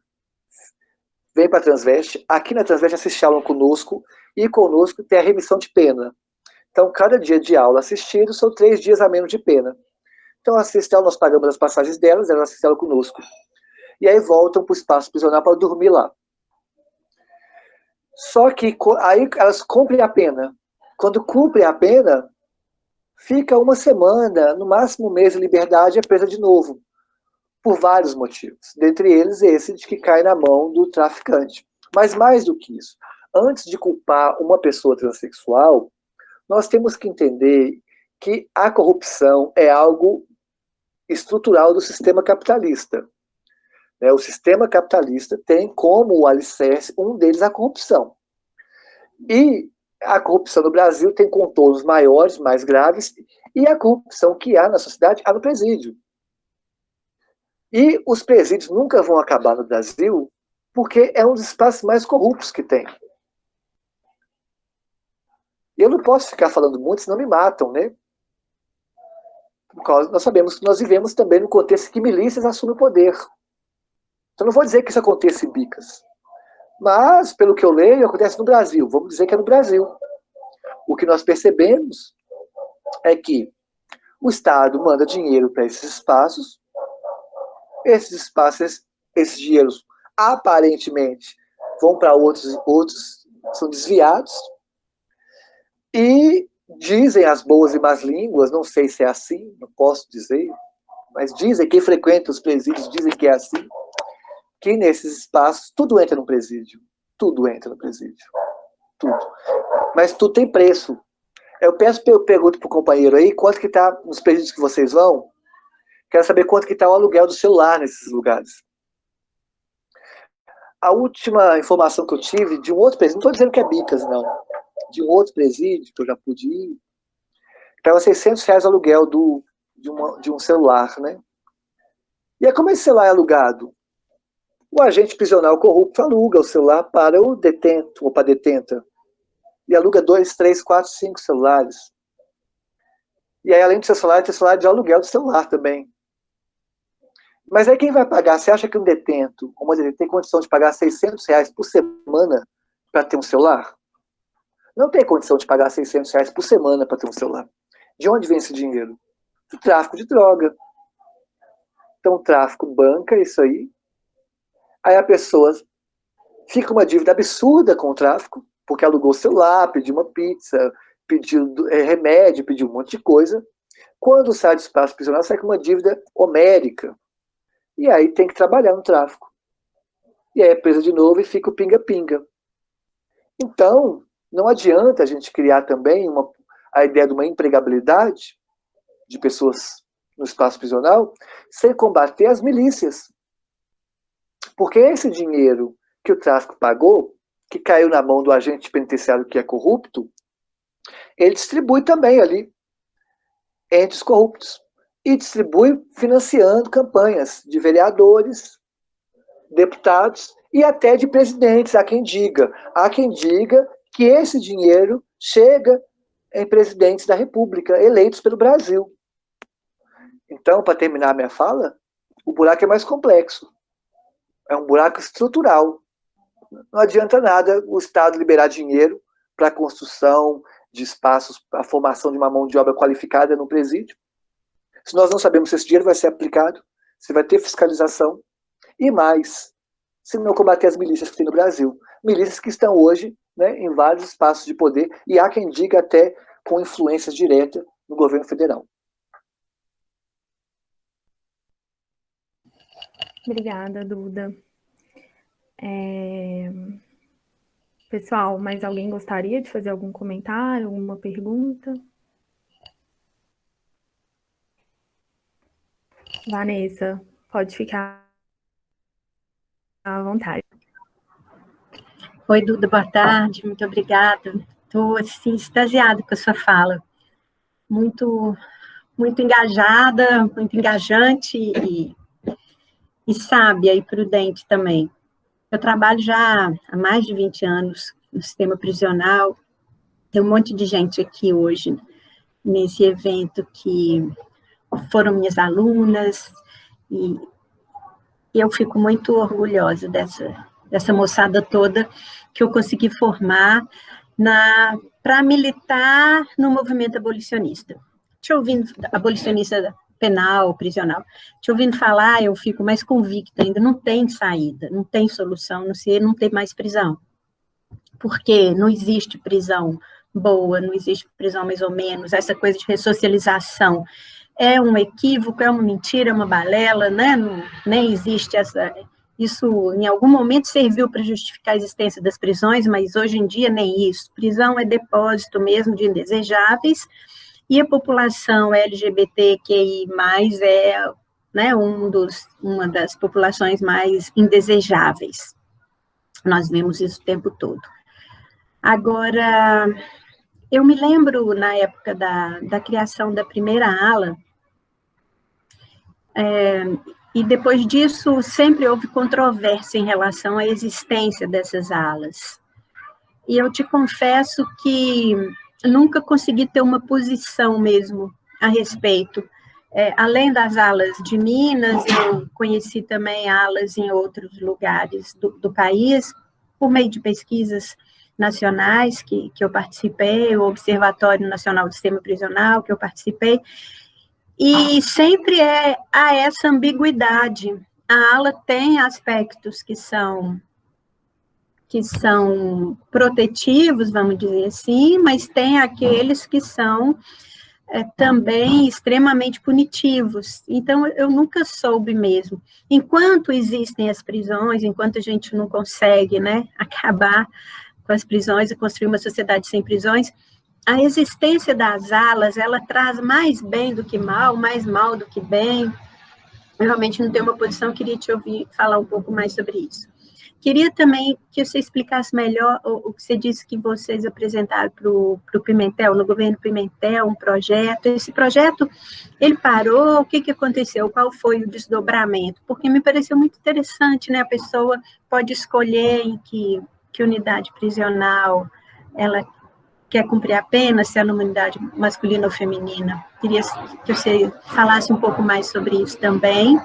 para a Transveste, aqui na Transveste assistem aula conosco, e conosco tem a remissão de pena. Então, cada dia de aula assistido são 3 dias a menos de pena. Então, assistem, nós pagamos as passagens delas, elas assistem aula conosco. E aí voltam para o espaço prisional para dormir lá. Só que aí elas cumprem a pena. Quando cumprem a pena, fica uma semana, no máximo um mês de liberdade, e é presa de novo. Por vários motivos. Dentre eles, esse de que cai na mão do traficante. Mas mais do que isso, antes de culpar uma pessoa transexual, nós temos que entender que a corrupção é algo estrutural do sistema capitalista. O sistema capitalista tem como alicerce, um deles, a corrupção. E a corrupção no Brasil tem contornos maiores, mais graves, e a corrupção que há na sociedade há no presídio. E os presídios nunca vão acabar no Brasil, porque é um dos espaços mais corruptos que tem. Eu não posso ficar falando muito, senão me matam, né? Porque nós sabemos que nós vivemos também no contexto que milícias assumem o poder. Então não vou dizer que isso acontece em Bicas. Mas, pelo que eu leio, acontece no Brasil. Vamos dizer que é no Brasil. O que nós percebemos é que o Estado manda dinheiro para esses espaços esses dinheiros aparentemente vão para outros, são desviados, e dizem as boas e más línguas, não sei se é assim, não posso dizer, mas dizem, quem frequenta os presídios dizem que é assim, que nesses espaços tudo entra no presídio, tudo entra no presídio, tudo. Mas tudo tem preço. Eu pergunto para o companheiro aí, quanto que está nos presídios que vocês vão? Quero saber quanto que está o aluguel do celular nesses lugares. A última informação que eu tive de um outro presídio, não estou dizendo que é Bicas, não, de um outro presídio que eu já pude ir, estava R$600 o aluguel de um celular, né? E aí, como esse celular é alugado? O agente prisional corrupto aluga o celular para o detento, ou para a detenta, e aluga 2, 3, 4, 5 celulares. E aí, além do seu celular, tem celular de aluguel do celular também. Mas aí quem vai pagar? Você acha que um detento, uma detenta, tem condição de pagar R$600 por semana para ter um celular? Não tem condição de pagar R$600 por semana para ter um celular. De onde vem esse dinheiro? Do tráfico de droga. Então o tráfico banca isso aí. Aí a pessoa fica uma dívida absurda com o tráfico, porque alugou o celular, pediu uma pizza, pediu remédio, pediu um monte de coisa. Quando sai do espaço prisional, sai com uma dívida homérica. E aí tem que trabalhar no tráfico. E aí é presa de novo e fica o pinga-pinga. Então, não adianta a gente criar também a ideia de uma empregabilidade de pessoas no espaço prisional sem combater as milícias. Porque esse dinheiro que o tráfico pagou, que caiu na mão do agente penitenciário que é corrupto, ele distribui também ali entre os corruptos. E distribui financiando campanhas de vereadores, deputados e até de presidentes. Há quem diga que esse dinheiro chega em presidentes da República, eleitos pelo Brasil. Então, para terminar a minha fala, o buraco é mais complexo. É um buraco estrutural. Não adianta nada o Estado liberar dinheiro para a construção de espaços, para a formação de uma mão de obra qualificada no presídio, se nós não sabemos se esse dinheiro vai ser aplicado, se vai ter fiscalização, e mais, se não combater as milícias que tem no Brasil. Milícias que estão hoje, né, em vários espaços de poder, e há quem diga até com influência direta no governo federal. Obrigada, Duda. Pessoal, mais alguém gostaria de fazer algum comentário, alguma pergunta? Vanessa, pode ficar à vontade. Oi, Duda, boa tarde, muito obrigada. Estou, assim, extasiada com a sua fala. Muito engajada, muito engajante e sábia e prudente também. Eu trabalho já há mais de 20 anos no sistema prisional. Tem um monte de gente aqui hoje nesse evento que foram minhas alunas e eu fico muito orgulhosa dessa moçada toda que eu consegui formar para militar no movimento abolicionista. Te ouvindo, abolicionista penal, prisional, te ouvindo falar, eu fico mais convicta ainda, não tem saída, não tem solução, não ter mais prisão. Porque não existe prisão boa, não existe prisão mais ou menos, essa coisa de ressocialização é um equívoco, é uma mentira, é uma balela, né? Nem existe isso em algum momento serviu para justificar a existência das prisões, mas hoje em dia nem isso. Prisão é depósito mesmo de indesejáveis, e a população LGBTQI+, é, né, uma das populações mais indesejáveis. Nós vemos isso o tempo todo. Agora, eu me lembro, na época da criação da primeira ala, e depois disso sempre houve controvérsia em relação à existência dessas alas. E eu te confesso que nunca consegui ter uma posição mesmo a respeito. Além das alas de Minas, eu conheci também alas em outros lugares do país, por meio de pesquisas nacionais que eu participei, o Observatório Nacional do Sistema Prisional que eu participei, e sempre há essa ambiguidade. A ala tem aspectos que são protetivos, vamos dizer assim, mas tem aqueles que são também extremamente punitivos. Então, eu nunca soube mesmo. Enquanto existem as prisões, enquanto a gente não consegue, né, acabar com as prisões e construir uma sociedade sem prisões, a existência das alas, ela traz mais bem do que mal, mais mal do que bem. Eu realmente não tenho uma posição, queria te ouvir falar um pouco mais sobre isso. Queria também que você explicasse melhor o que você disse que vocês apresentaram para o Pimentel, no governo Pimentel, um projeto. Esse projeto, ele parou, o que aconteceu? Qual foi o desdobramento? Porque me pareceu muito interessante, né? A pessoa pode escolher em que unidade prisional ela quer cumprir a pena, se é numa unidade masculina ou feminina. Queria que você falasse um pouco mais sobre isso também.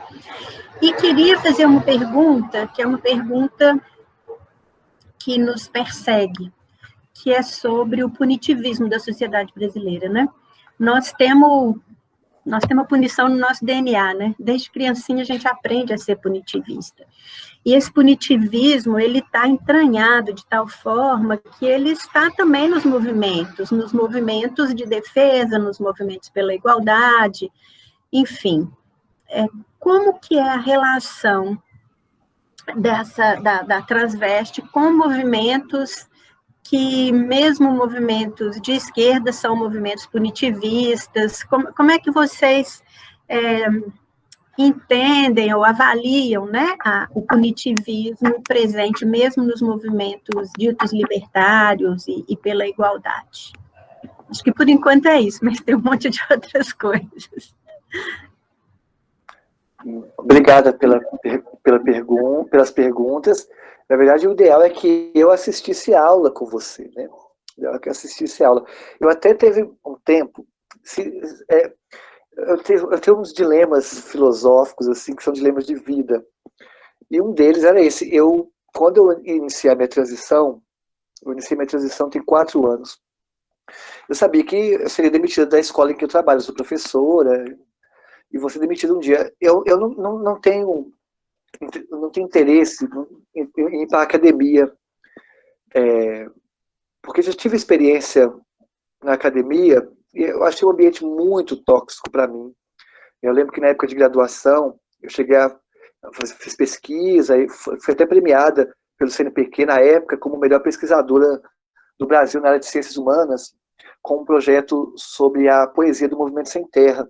E queria fazer uma pergunta, que é uma pergunta que nos persegue, que é sobre o punitivismo da sociedade brasileira, né? Nós temos a punição no nosso DNA, né? Desde criancinha a gente aprende a ser punitivista. E esse punitivismo, ele está entranhado de tal forma que ele está também nos movimentos de defesa, nos movimentos pela igualdade, enfim. Como que é a relação da transveste com movimentos que, mesmo movimentos de esquerda, são movimentos punitivistas? Como é que vocês entendem ou avaliam, né, o punitivismo presente mesmo nos movimentos ditos libertários e pela igualdade. Acho que por enquanto é isso, mas tem um monte de outras coisas. Obrigada pelas perguntas. Na verdade, o ideal é que eu assistisse aula com você, né? O ideal é que eu assistisse aula. Eu até teve um tempo... eu tenho uns dilemas filosóficos, assim, que são dilemas de vida. E um deles era esse. Quando eu iniciei a minha transição, tem 4 anos. Eu sabia que eu seria demitida da escola em que eu trabalho. Eu sou professora, e vou ser demitida um dia. Eu não tenho interesse em ir para a academia, porque já tive experiência na academia, e eu achei o ambiente muito tóxico para mim. Eu lembro que na época de graduação, eu fiz pesquisa, e fui até premiada pelo CNPq na época como melhor pesquisadora do Brasil na área de ciências humanas, com um projeto sobre a poesia do movimento sem terra.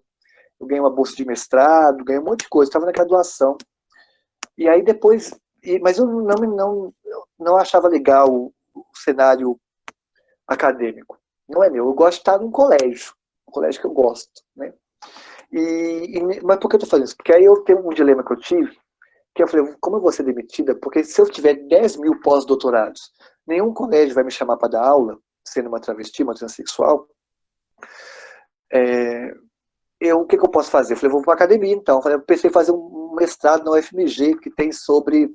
Eu ganhei uma bolsa de mestrado, ganhei um monte de coisa, estava na graduação. E aí depois, mas eu não achava legal o cenário acadêmico. Não é meu, eu gosto de estar num colégio, um colégio que eu gosto, né? Mas por que eu estou fazendo isso? Porque aí eu tenho um dilema que eu tive, que eu falei, como eu vou ser demitida? Porque se eu tiver 10 mil pós-doutorados, nenhum colégio vai me chamar para dar aula, sendo uma travesti, uma transexual, o que eu posso fazer? Eu falei, vou para a academia, então. Eu pensei em fazer um mestrado na UFMG, que tem sobre...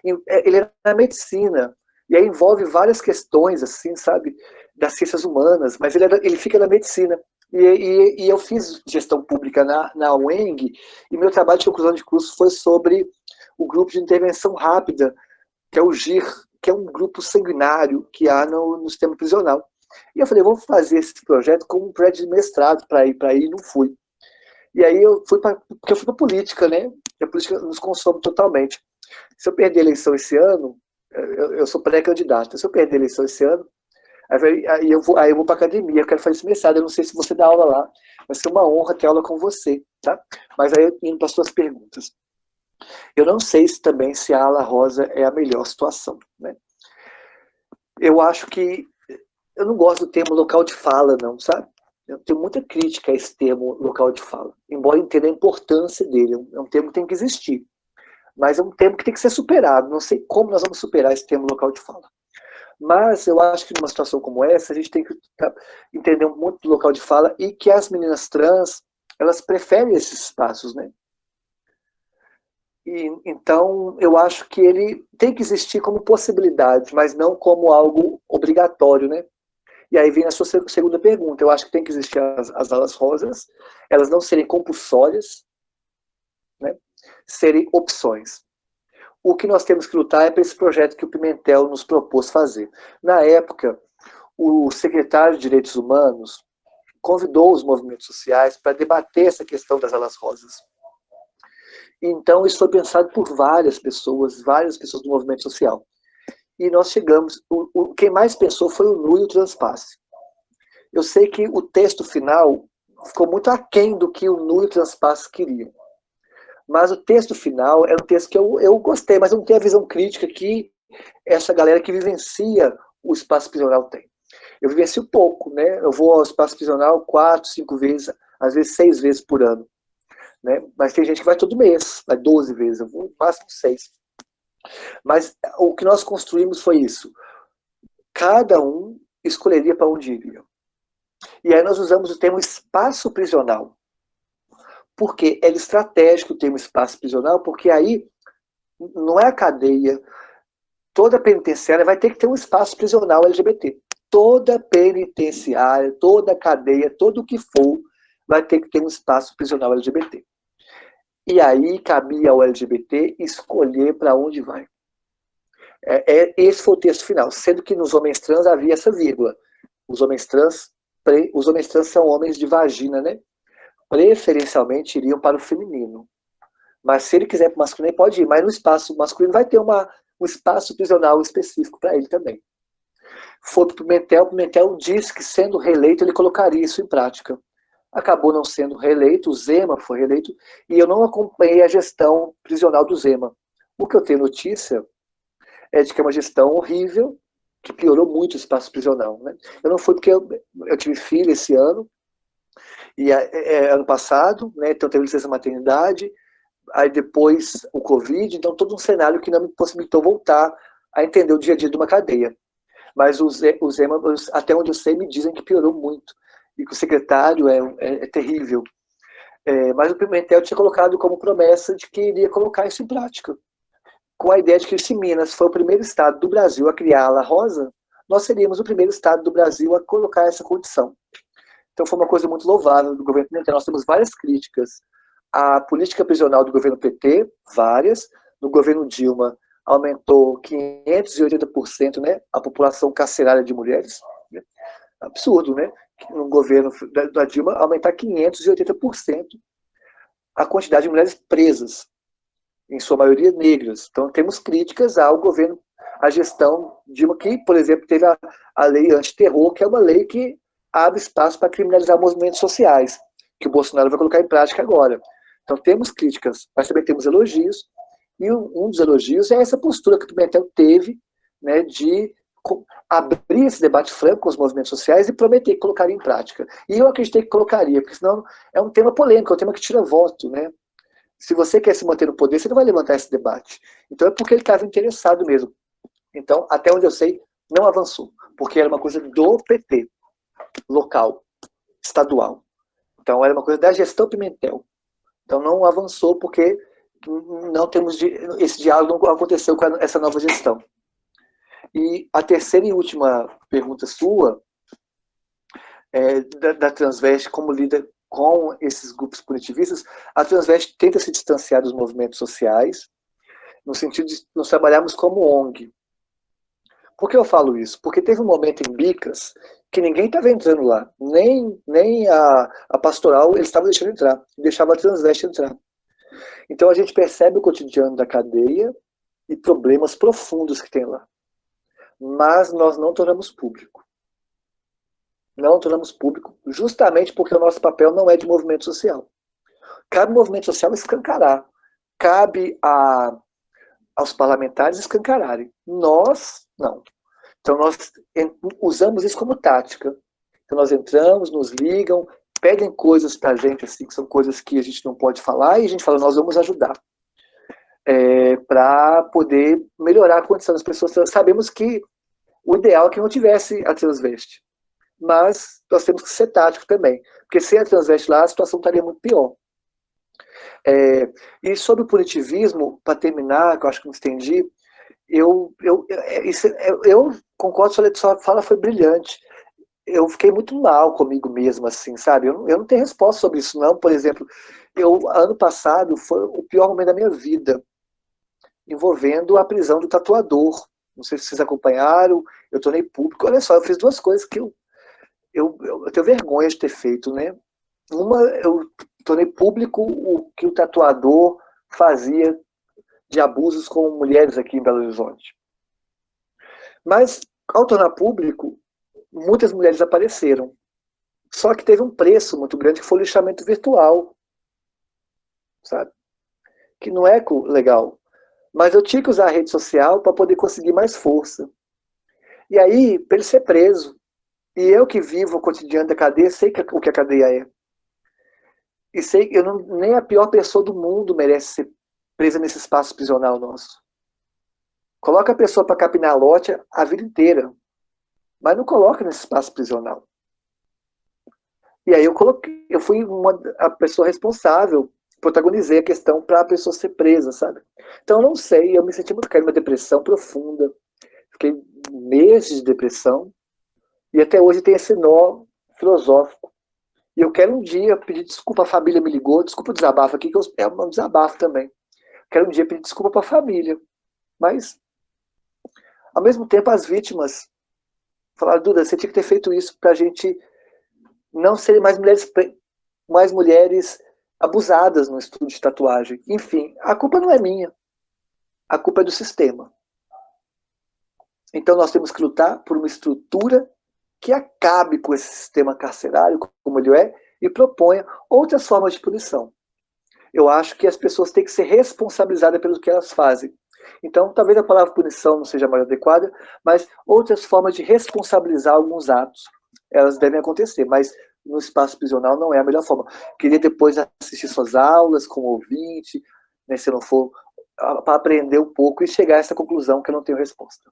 Ele é na medicina, e aí envolve várias questões, assim, sabe, das ciências humanas, mas ele fica na medicina. E eu fiz gestão pública na UENG, e meu trabalho de conclusão de curso foi sobre o grupo de intervenção rápida, que é o GIR, que é um grupo sanguinário que há no sistema prisional. E eu falei, vou fazer esse projeto como um projeto de mestrado para ir, e não fui. E aí porque eu fui para a política, né? E a política nos consome totalmente. Se eu perder a eleição esse ano, eu sou pré-candidato. Se eu perder a eleição esse ano, aí eu vou para a academia, eu quero fazer esse mestrado. Eu não sei se você dá aula lá. Vai ser uma honra ter aula com você, tá? Mas aí indo para as suas perguntas. Eu não sei se a ala rosa é a melhor situação, né? Eu acho que... Eu não gosto do termo local de fala, não, sabe? Eu tenho muita crítica a esse termo local de fala, embora entenda a importância dele. É um termo que tem que existir, mas é um termo que tem que ser superado. Não sei como nós vamos superar esse termo local de fala. Mas eu acho que numa situação como essa, a gente tem que entender muito do local de fala e que as meninas trans, elas preferem esses espaços, né? Então, eu acho que ele tem que existir como possibilidade, mas não como algo obrigatório, né? E aí vem a sua segunda pergunta. Eu acho que tem que existir as alas rosas, elas não serem compulsórias, né? Serem opções. O que nós temos que lutar é para esse projeto que o Pimentel nos propôs fazer. Na época, o secretário de Direitos Humanos convidou os movimentos sociais para debater essa questão das alas rosas. Então, isso foi pensado por várias pessoas do movimento social. E nós chegamos... Quem mais pensou foi o NU e o Transpasse. Eu sei que o texto final ficou muito aquém do que o NU e o Transpasse queriam. Mas o texto final era um texto que eu gostei, mas eu não tenho a visão crítica que essa galera que vivencia o espaço prisional tem. Eu vivencio pouco, né? Eu vou ao espaço prisional 4, 5 vezes, às vezes 6 vezes por ano. Né? Mas tem gente que vai todo mês, vai 12 vezes, eu vou no máximo 6. Mas o que nós construímos foi isso. Cada um escolheria para onde iria. E aí nós usamos o termo espaço prisional. Porque é estratégico o termo espaço prisional, porque aí não é a cadeia. Toda penitenciária vai ter que ter um espaço prisional LGBT. Toda penitenciária, toda cadeia, todo o que for, vai ter que ter um espaço prisional LGBT. E aí cabia ao LGBT escolher para onde vai. Esse foi o texto final, sendo que nos homens trans havia essa vírgula. Os homens trans são homens de vagina, né? Preferencialmente iriam para o feminino. Mas se ele quiser para o masculino, ele pode ir. Mas no espaço masculino vai ter um espaço prisional específico para ele também. Foi para o Pimentel disse que, sendo reeleito, ele colocaria isso em prática. acabou não sendo reeleito, o Zema foi reeleito, e eu não acompanhei a gestão prisional do Zema. O que eu tenho notícia é de que é uma gestão horrível, que piorou muito o espaço prisional. Né? Eu não fui porque eu tive filho esse ano, e ano passado, né, então teve licença maternidade, aí depois o Covid, então todo um cenário que não me possibilitou voltar a entender o dia a dia de uma cadeia. Mas o Zema, até onde eu sei, me dizem que piorou muito, e que o secretário é terrível. Mas o Pimentel tinha colocado como promessa de que iria colocar isso em prática, com a ideia de que se Minas foi o primeiro estado do Brasil a criar a La Rosa, nós seríamos o primeiro estado do Brasil a colocar essa condição. Então foi uma coisa muito louvável do governo Pimentel. Nós temos várias críticas à política prisional do governo PT, várias. No governo Dilma aumentou 580%, né, a população carcerária de mulheres. Absurdo, né? No governo da Dilma aumentar 580% a quantidade de mulheres presas, em sua maioria negras. Então temos críticas ao governo, à gestão Dilma, que, por exemplo, teve a lei antiterror, que é uma lei que abre espaço para criminalizar movimentos sociais, que o Bolsonaro vai colocar em prática agora. Então temos críticas, mas também temos elogios, e um dos elogios é essa postura que o Pimentel teve, né, de abrir esse debate franco com os movimentos sociais e prometer que colocaria em prática. E eu acreditei que colocaria, porque senão é um tema polêmico, é um tema que tira voto, né? Se você quer se manter no poder, você não vai levantar esse debate. Então é porque ele estava interessado mesmo. Então, até onde eu sei, não avançou, porque era uma coisa do PT, local, estadual. Então era uma coisa da gestão Pimentel. Então não avançou porque não temos esse diálogo não aconteceu com essa nova gestão. E a terceira e última pergunta sua da Transveste, como lida com esses grupos punitivistas. A Transveste tenta se distanciar dos movimentos sociais, no sentido de nós trabalharmos como ONG. Por que eu falo isso? Porque teve um momento em Bicas que ninguém estava entrando lá, nem a pastoral eles estavam deixando entrar, deixava a Transveste entrar. Então a gente percebe o cotidiano da cadeia e problemas profundos que tem lá. Mas nós não tornamos público. Não tornamos público justamente porque o nosso papel não é de movimento social. Cabe ao movimento social escancarar. Cabe aos parlamentares escancararem. Nós, não. Então nós usamos isso como tática. Então nós entramos, nos ligam, pedem coisas pra gente, assim, que são coisas que a gente não pode falar, e a gente fala, nós vamos ajudar. Para poder melhorar a condição das pessoas. Sabemos que o ideal é que não tivesse a Transveste. Mas nós temos que ser tático também. Porque sem a Transveste lá, a situação estaria muito pior. E sobre o punitivismo, para terminar, que eu acho que não estendi, eu concordo, sua fala foi brilhante. Eu fiquei muito mal comigo mesmo, assim, sabe? Eu não tenho resposta sobre isso, não. Por exemplo, ano passado foi o pior momento da minha vida, envolvendo a prisão do tatuador. Não sei se vocês acompanharam, eu tornei público. Olha só, eu fiz duas coisas que eu tenho vergonha de ter feito, né? Uma, eu tornei público o que o tatuador fazia de abusos com mulheres aqui em Belo Horizonte. Mas, ao tornar público, muitas mulheres apareceram. Só que teve um preço muito grande, que foi o lixamento virtual. Sabe? Que não é legal. Mas eu tinha que usar a rede social para poder conseguir mais força. E aí, para ele ser preso. E eu que vivo o cotidiano da cadeia, sei o que a cadeia é. E sei que nem a pior pessoa do mundo merece ser presa nesse espaço prisional nosso. Coloca a pessoa para capinar lote a vida inteira. Mas não coloca nesse espaço prisional. E aí eu fui a pessoa responsável, protagonizei a questão para a pessoa ser presa, sabe? Então eu não sei, eu me senti muito caído numa depressão profunda. Fiquei meses de depressão. E até hoje tem esse nó filosófico. E eu quero um dia pedir desculpa, a família me ligou, desculpa o desabafo aqui, que é um desabafo também. Quero um dia pedir desculpa para a família. Mas, ao mesmo tempo, as vítimas falaram, Duda, você tinha que ter feito isso para a gente não serem mais mulheres abusadas no estudo de tatuagem. Enfim, a culpa não é minha. A culpa é do sistema. Então nós temos que lutar por uma estrutura que acabe com esse sistema carcerário, como ele é, e proponha outras formas de punição. Eu acho que as pessoas têm que ser responsabilizadas pelo que elas fazem. Então, talvez a palavra punição não seja mais adequada, mas outras formas de responsabilizar alguns atos, elas devem acontecer, mas no espaço prisional não é a melhor forma. Queria depois assistir suas aulas como ouvinte, né, se não for, para aprender um pouco e chegar a essa conclusão que eu não tenho resposta.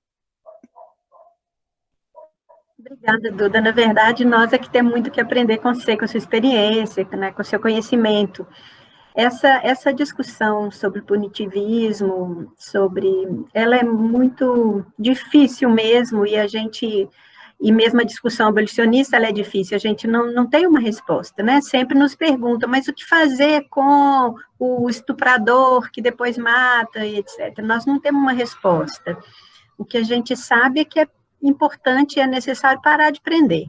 Obrigada, Duda. Na verdade, nós é que temos muito que aprender com você, com a sua experiência, né, com o seu conhecimento. Essa discussão sobre punitivismo, ela é muito difícil mesmo, e mesmo a discussão abolicionista, ela é difícil, a gente não tem uma resposta, né? Sempre nos pergunta, mas o que fazer com o estuprador que depois mata, e etc. Nós não temos uma resposta. O que a gente sabe é que é importante e é necessário parar de prender.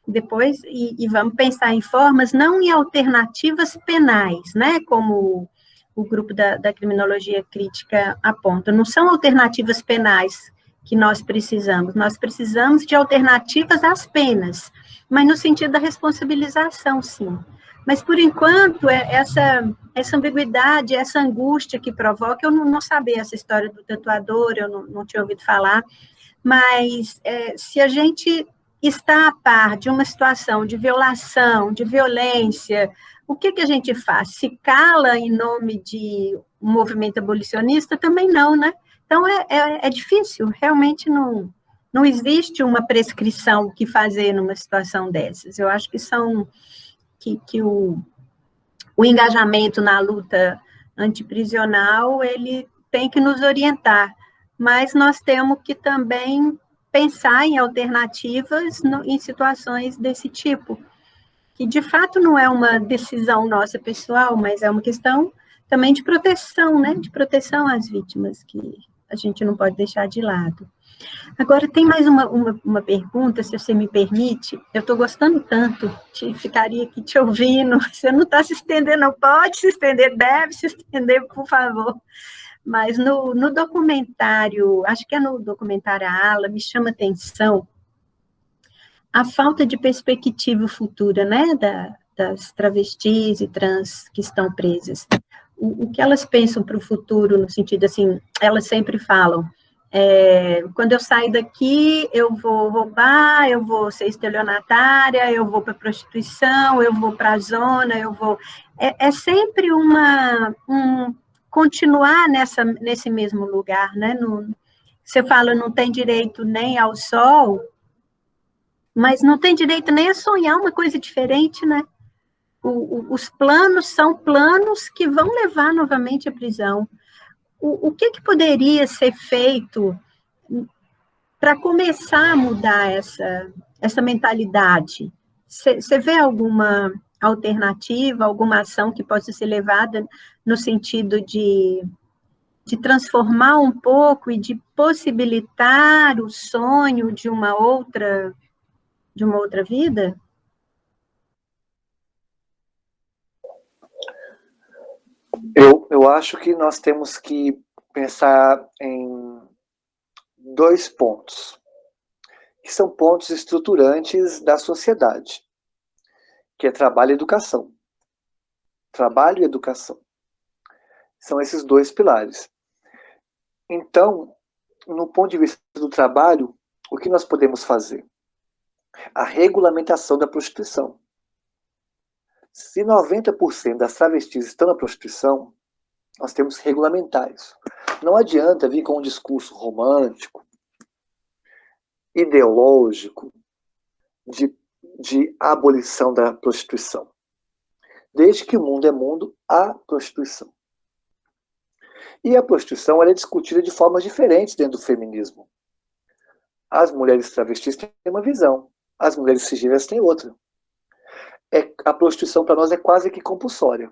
Depois, e vamos pensar em formas, não em alternativas penais, né, como o grupo da criminologia crítica aponta. Não são alternativas penais que nós precisamos de alternativas às penas, mas no sentido da responsabilização, sim. Mas, por enquanto, essa ambiguidade, essa angústia que provoca, eu não sabia essa história do tatuador, eu não tinha ouvido falar, mas se a gente está a par de uma situação de violação, de violência, o que a gente faz? Se cala em nome de um movimento abolicionista? Também não, né? Então, é difícil, realmente não existe uma prescrição que fazer numa situação dessas. Eu acho que o engajamento na luta antiprisional, ele tem que nos orientar, mas nós temos que também pensar em alternativas em situações desse tipo, que de fato não é uma decisão nossa pessoal, mas é uma questão também de proteção, né? De proteção às vítimas, que a gente não pode deixar de lado. Agora, tem mais uma pergunta, se você me permite. Eu estou gostando tanto, ficaria aqui te ouvindo. Você não está se estendendo, não pode se estender, deve se estender, por favor. Mas no documentário, acho que é no documentário A Ala, me chama a atenção a falta de perspectiva futura, né, das travestis e trans que estão presas. O que elas pensam para o futuro, no sentido assim, elas sempre falam, quando eu sair daqui, eu vou roubar, eu vou ser estelionatária, eu vou para a prostituição, eu vou para a zona, eu vou... É sempre continuar nesse mesmo lugar, né? Você fala, não tem direito nem ao sol, mas não tem direito nem a sonhar uma coisa diferente, né? Os planos são planos que vão levar novamente à prisão. O que poderia ser feito para começar a mudar essa mentalidade? Você vê alguma alternativa, alguma ação que possa ser levada no sentido de transformar um pouco e de possibilitar o sonho de uma outra vida? Eu acho que nós temos que pensar em 2 pontos, que são pontos estruturantes da sociedade, que é trabalho e educação. Trabalho e educação. São esses 2 pilares. Então, no ponto de vista do trabalho, o que nós podemos fazer? A regulamentação da prostituição. Se 90% das travestis estão na prostituição, nós temos que regulamentar isso. Não adianta vir com um discurso romântico, ideológico, de abolição da prostituição. Desde que o mundo é mundo, há prostituição. E a prostituição ela é discutida de formas diferentes dentro do feminismo. As mulheres travestis têm uma visão, as mulheres cisgêneras têm outra. A prostituição para nós é quase que compulsória.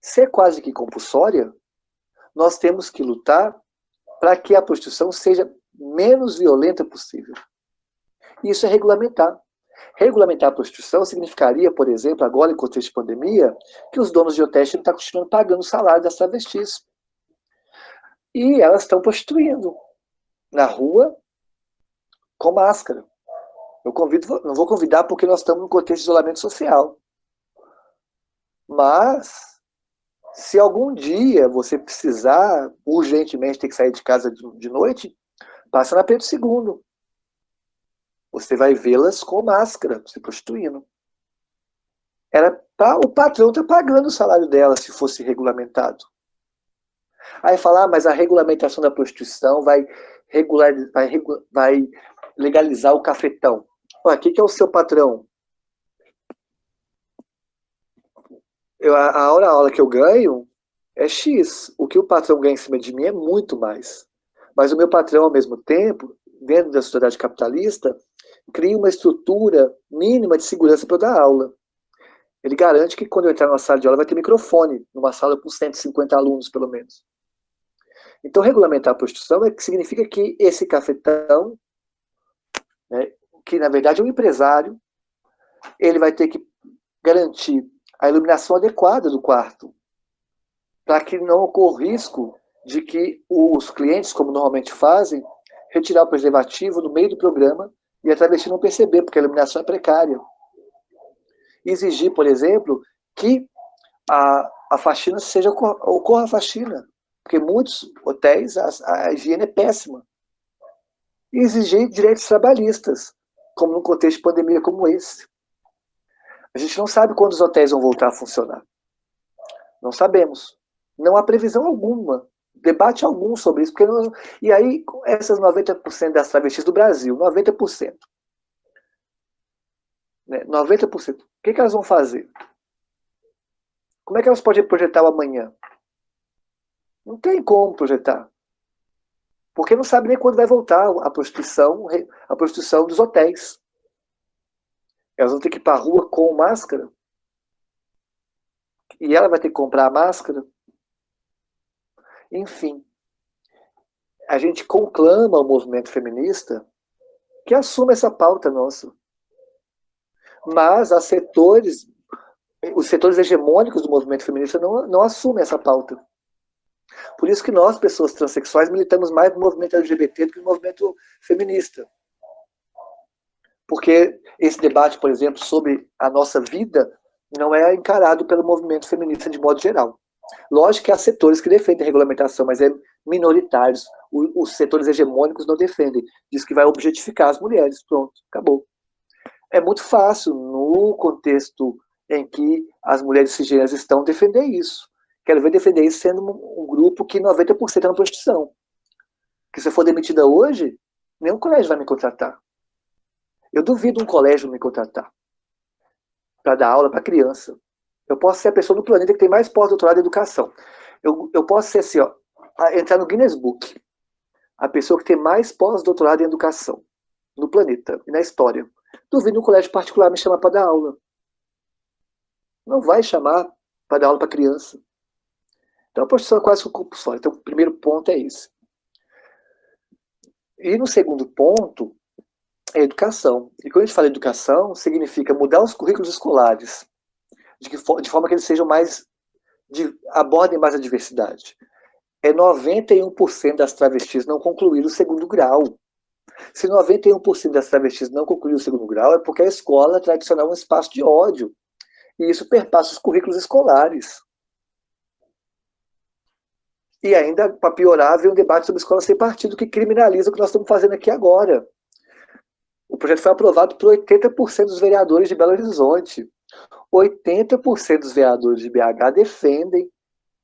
Se é quase que compulsória, nós temos que lutar para que a prostituição seja menos violenta possível. Isso é regulamentar. Regulamentar a prostituição significaria, por exemplo, agora em contexto de pandemia, que os donos de hotéis estão continuando pagando o salário das travestis. E elas estão prostituindo na rua com máscara. Não vou convidar porque nós estamos num contexto de isolamento social. Mas, se algum dia você precisar, urgentemente ter que sair de casa de noite, passa na Pedro II. Você vai vê-las com máscara, se prostituindo. O patrão está pagando o salário dela se fosse regulamentado. Aí falar, mas a regulamentação da prostituição vai legalizar o cafetão. O que é o seu patrão? A hora que eu ganho é X. O que o patrão ganha em cima de mim é muito mais. Mas o meu patrão, ao mesmo tempo, dentro da sociedade capitalista, cria uma estrutura mínima de segurança para eu dar aula. Ele garante que quando eu entrar numa sala de aula vai ter microfone, numa sala com 150 alunos, pelo menos. Então, regulamentar a prostituição significa que esse cafetão, né, que na verdade é um empresário, ele vai ter que garantir a iluminação adequada do quarto, para que não ocorra risco de que os clientes, como normalmente fazem, retirar o preservativo no meio do programa e a travesti não perceber, porque a iluminação é precária. Exigir, por exemplo, que a faxina ocorra a faxina, porque muitos hotéis a higiene é péssima. E exigir direitos trabalhistas, como num contexto de pandemia como esse. A gente não sabe quando os hotéis vão voltar a funcionar. Não sabemos. Não há previsão alguma, debate algum sobre isso. Porque não... E aí, essas 90% das travestis do Brasil, 90%. Né, 90%. O que elas vão fazer? Como é que elas podem projetar o amanhã? Não tem como projetar. Porque não sabe nem quando vai voltar a prostituição dos hotéis. Elas vão ter que ir para a rua com máscara. E ela vai ter que comprar a máscara. Enfim. A gente conclama o movimento feminista que assume essa pauta nossa. Mas os setores hegemônicos do movimento feminista não assumem essa pauta. Por isso que nós, pessoas transexuais, militamos mais no movimento LGBT do que no movimento feminista. Porque esse debate, por exemplo, sobre a nossa vida, não é encarado pelo movimento feminista de modo geral. Lógico que há setores que defendem a regulamentação, mas é minoritários. Os setores hegemônicos não defendem. Diz que vai objetificar as mulheres. Pronto, acabou. É muito fácil, no contexto em que as mulheres cisgêneras estão, defender isso. Quero ver defender isso sendo um grupo que 90% é na prostituição. Que se eu for demitida hoje, nenhum colégio vai me contratar. Eu duvido um colégio me contratar para dar aula para criança. Eu posso ser a pessoa no planeta que tem mais pós-doutorado em educação. Eu posso ser assim, ó, entrar no Guinness Book. A pessoa que tem mais pós-doutorado em educação no planeta e na história. Duvido um colégio particular me chamar para dar aula. Não vai chamar para dar aula para criança. Então a prostituição é quase compulsória. Então o primeiro ponto é esse. E no segundo ponto, é educação. E quando a gente fala educação, significa mudar os currículos escolares, de forma que eles sejam abordem mais a diversidade. 91% das travestis não concluíram o segundo grau. Se 91% das travestis não concluíram o segundo grau, é porque a escola tradicional é um espaço de ódio. E isso perpassa os currículos escolares. E ainda, para piorar, vem um debate sobre escola sem partido que criminaliza o que nós estamos fazendo aqui agora. O projeto foi aprovado por 80% dos vereadores de Belo Horizonte. 80% dos vereadores de BH defendem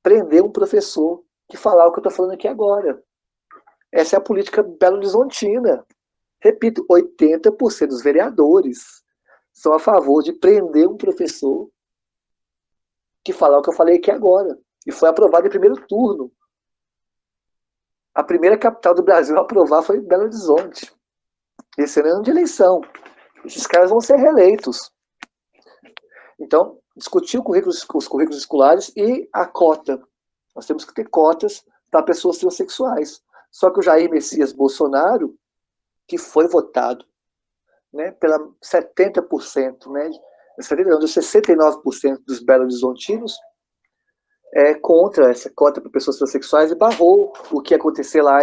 prender um professor que falar o que eu estou falando aqui agora. Essa é a política belo-horizontina. Repito, 80% dos vereadores são a favor de prender um professor que falar o que eu falei aqui agora. E foi aprovado em primeiro turno. A primeira capital do Brasil a aprovar foi Belo Horizonte. Esse ano de eleição. Esses caras vão ser reeleitos. Então, discutir os currículos escolares e a cota. Nós temos que ter cotas para pessoas transexuais. Só que o Jair Messias Bolsonaro, que foi votado, né, pela 70%, né, 69% dos belo-horizontinos, contra essa cota para pessoas transexuais e barrou o que ia acontecer lá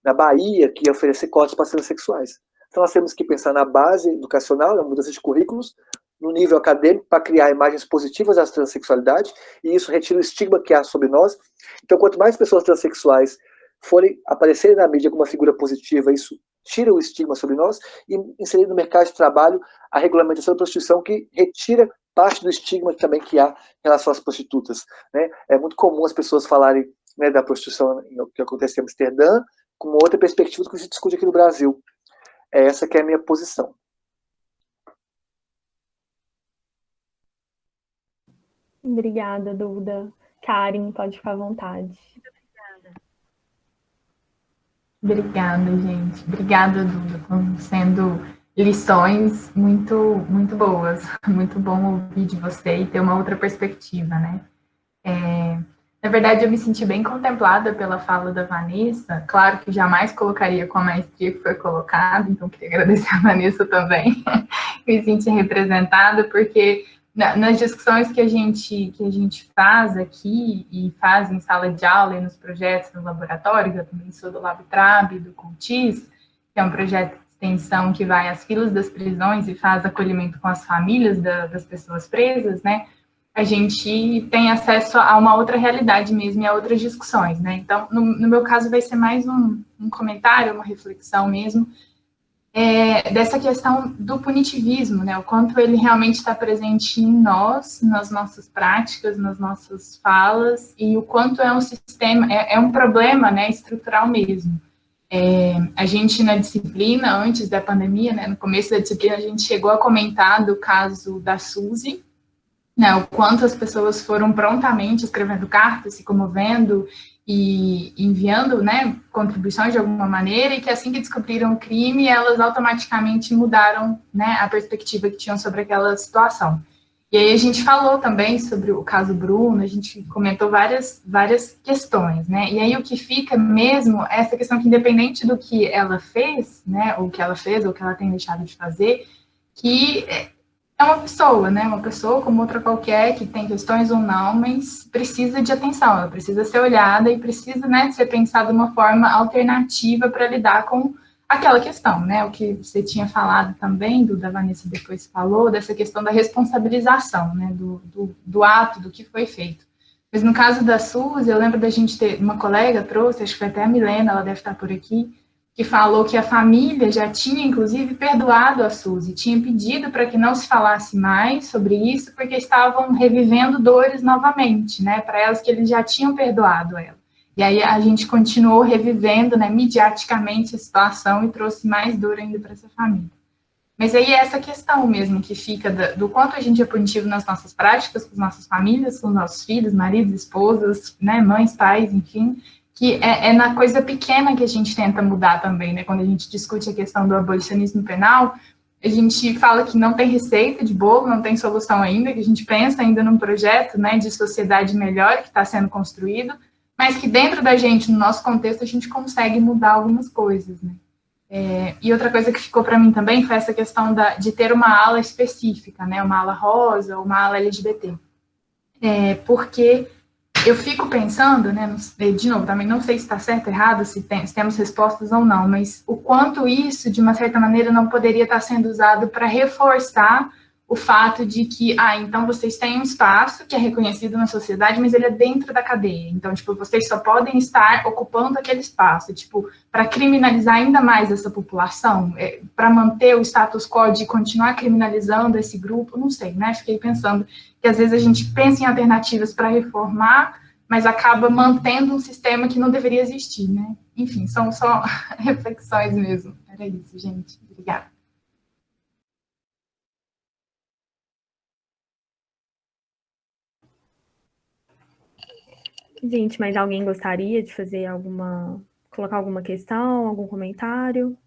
na Bahia, que ia oferecer cotas para transexuais. Então nós temos que pensar na base educacional, na mudança de currículos, no nível acadêmico para criar imagens positivas da transexualidade, e isso retira o estigma que há sobre nós. Então, quanto mais pessoas transexuais forem aparecerem na mídia como uma figura positiva, isso tira o estigma sobre nós, e inserir no mercado de trabalho a regulamentação da prostituição, que retira parte do estigma também que há em relação às prostitutas, né? É muito comum as pessoas falarem, né, da prostituição que acontece em Amsterdã, com uma outra perspectiva do que se discute aqui no Brasil. É essa que é a minha posição. Obrigada, Duda. Karen, pode ficar à vontade. Obrigada, gente. Obrigada, Duda. Estão sendo lições muito boas. Muito bom ouvir de você e ter uma outra perspectiva, né? Na verdade, eu me senti bem contemplada pela fala da Vanessa. Claro que jamais colocaria com a maestria que foi colocada, então queria agradecer a Vanessa também. Me senti representada, porque nas discussões que a gente faz aqui e faz em sala de aula e nos projetos no laboratório, eu também sou do LabTrab, do CULTIS, que é um projeto de extensão que vai às filas das prisões e faz acolhimento com as famílias das pessoas presas, né? A gente tem acesso a uma outra realidade mesmo e a outras discussões, né? Então, no meu caso, vai ser mais um comentário, uma reflexão mesmo, dessa questão do punitivismo, né? O quanto ele realmente está presente em nós, nas nossas práticas, nas nossas falas, e o quanto é um sistema, é um problema, né, estrutural mesmo. A gente, na disciplina, antes da pandemia, né, no começo da disciplina, a gente chegou a comentar do caso da Suzy, né, o quanto as pessoas foram prontamente escrevendo cartas, se comovendo e enviando, né, contribuições de alguma maneira, e que assim que descobriram o crime, elas automaticamente mudaram, né, a perspectiva que tinham sobre aquela situação. E aí a gente falou também sobre o caso Bruno, a gente comentou várias questões, né, e aí o que fica mesmo é essa questão que, independente do que ela fez, né, ou que ela fez, ou que ela tem deixado de fazer, que é uma pessoa, né? Uma pessoa como outra qualquer, que tem questões ou não, mas precisa de atenção, ela precisa ser olhada e precisa, né, ser pensada de uma forma alternativa para lidar com aquela questão, né? O que você tinha falado também, da Vanessa depois falou, dessa questão da responsabilização, né? Do ato, do que foi feito. Mas no caso da Suzy, eu lembro da gente ter, uma colega trouxe, acho que foi até a Milena, ela deve estar por aqui, que falou que a família já tinha, inclusive, perdoado a Suzy, tinha pedido para que não se falasse mais sobre isso, porque estavam revivendo dores novamente, né, para elas que eles já tinham perdoado ela. E aí a gente continuou revivendo, né, midiaticamente a situação e trouxe mais dor ainda para essa família. Mas aí é essa questão mesmo que fica do quanto a gente é punitivo nas nossas práticas, com as nossas famílias, com os nossos filhos, maridos, esposas, né, mães, pais, enfim, que é na coisa pequena que a gente tenta mudar também, né? Quando a gente discute a questão do abolicionismo penal, a gente fala que não tem receita de bolo, não tem solução ainda, que a gente pensa ainda num projeto, né, de sociedade melhor que está sendo construído, mas que dentro da gente, no nosso contexto, a gente consegue mudar algumas coisas, né? E outra coisa que ficou para mim também foi essa questão de ter uma ala específica, né, uma ala rosa, uma ala LGBT. Porque eu fico pensando, né, de novo, também não sei se está certo ou errado, se temos respostas ou não, mas o quanto isso, de uma certa maneira, não poderia estar sendo usado para reforçar o fato de que, então vocês têm um espaço que é reconhecido na sociedade, mas ele é dentro da cadeia. Então, tipo, vocês só podem estar ocupando aquele espaço, tipo, para criminalizar ainda mais essa população, para manter o status quo de continuar criminalizando esse grupo, não sei, né? Fiquei pensando que às vezes a gente pensa em alternativas para reformar, mas acaba mantendo um sistema que não deveria existir, né? Enfim, são só reflexões mesmo. Era isso, gente. Obrigada. Gente, mas alguém gostaria de fazer colocar alguma questão, algum comentário?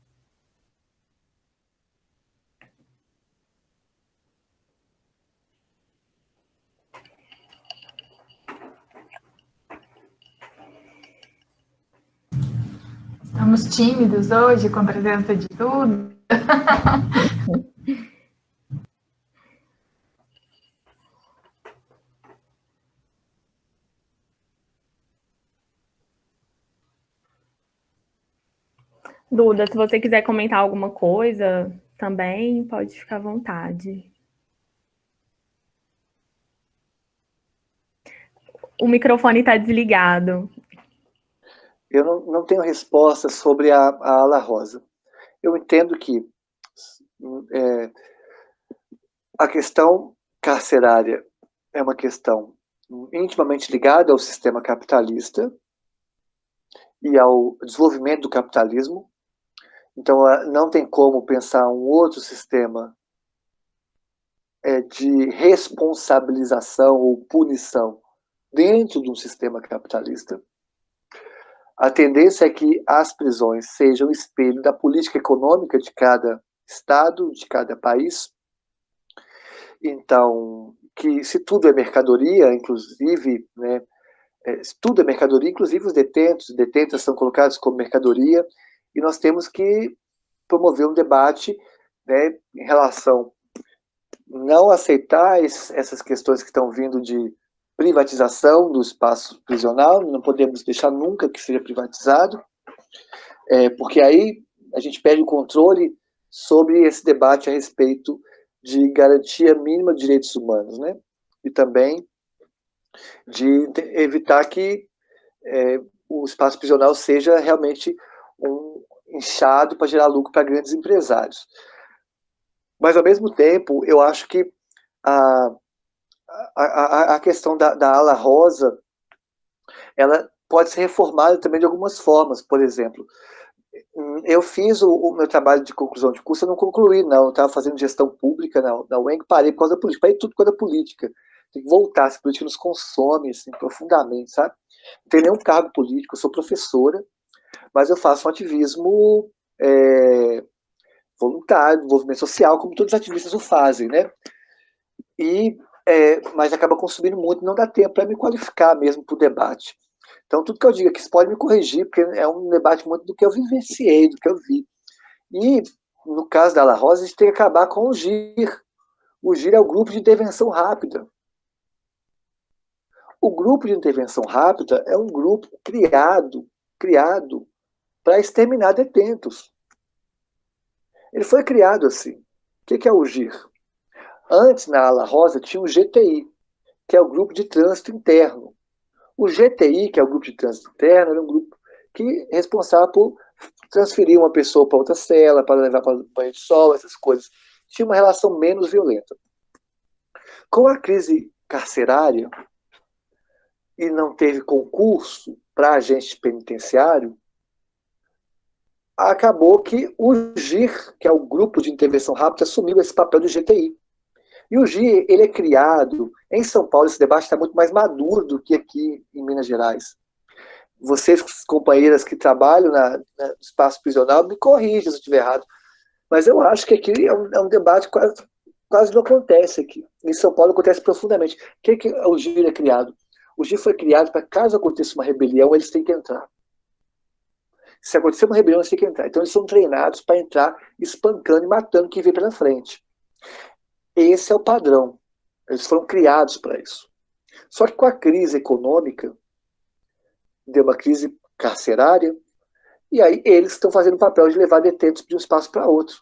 Estamos tímidos hoje, com a presença de tudo. Duda, se você quiser comentar alguma coisa também, pode ficar à vontade. O microfone está desligado. Eu não tenho resposta sobre a ala rosa. Eu entendo que a questão carcerária é uma questão intimamente ligada ao sistema capitalista e ao desenvolvimento do capitalismo. Então, não tem como pensar um outro sistema de responsabilização ou punição dentro de um sistema capitalista. A tendência é que as prisões sejam espelho da política econômica de cada estado, de cada país. Então, que se tudo é mercadoria, inclusive, né, se tudo é mercadoria, inclusive os detentos são colocados como mercadoria, e nós temos que promover um debate, né, em relação não aceitar essas questões que estão vindo de privatização do espaço prisional, não podemos deixar nunca que seja privatizado, porque aí a gente perde o controle sobre esse debate a respeito de garantia mínima de direitos humanos, né? E também de evitar que o espaço prisional seja realmente um inchado para gerar lucro para grandes empresários. Mas, ao mesmo tempo, eu acho que a questão da ala rosa, ela pode ser reformada também de algumas formas. Por exemplo, eu fiz o meu trabalho de conclusão de curso, eu não concluí, não. Eu estava fazendo gestão pública na UENG, parei por causa da política. Parei tudo por causa da política. Tem que voltar, essa política nos consome assim, profundamente, sabe? Não tenho nenhum cargo político, eu sou professora, mas eu faço um ativismo voluntário, movimento social, como todos os ativistas o fazem, né? Mas acaba consumindo muito, não dá tempo para me qualificar mesmo para o debate. Então, tudo que eu digo aqui, você pode me corrigir, porque é um debate muito do que eu vivenciei, do que eu vi. E, no caso da ala rosa, a gente tem que acabar com o GIR. O GIR é o Grupo de Intervenção Rápida. O Grupo de Intervenção Rápida é um grupo criado para exterminar detentos. Ele foi criado assim. O que é o GIR? Antes, na ala rosa, tinha o GTI, que é o Grupo de Trânsito Interno. O GTI, que é o Grupo de Trânsito Interno, era um grupo que é responsável por transferir uma pessoa para outra cela, para levar para o banho de sol, essas coisas. Tinha uma relação menos violenta. Com a crise carcerária, e não teve concurso para agente penitenciário, acabou que o GIR, que é o Grupo de Intervenção Rápida, assumiu esse papel do GTI. E o GIR, ele é criado, em São Paulo, esse debate está muito mais maduro do que aqui em Minas Gerais. Vocês, companheiras que trabalham no espaço prisional, me corrijam se eu estiver errado. Mas eu acho que aqui é um debate quase não acontece aqui. Em São Paulo acontece profundamente. O que o GIR é criado? O GIR foi criado para, caso aconteça uma rebelião, eles têm que entrar. Se acontecer uma rebelião, eles têm que entrar. Então, eles são treinados para entrar espancando e matando quem vem pela frente. Esse é o padrão. Eles foram criados para isso. Só que com a crise econômica, deu uma crise carcerária, e aí eles estão fazendo o papel de levar detentos de um espaço para outro.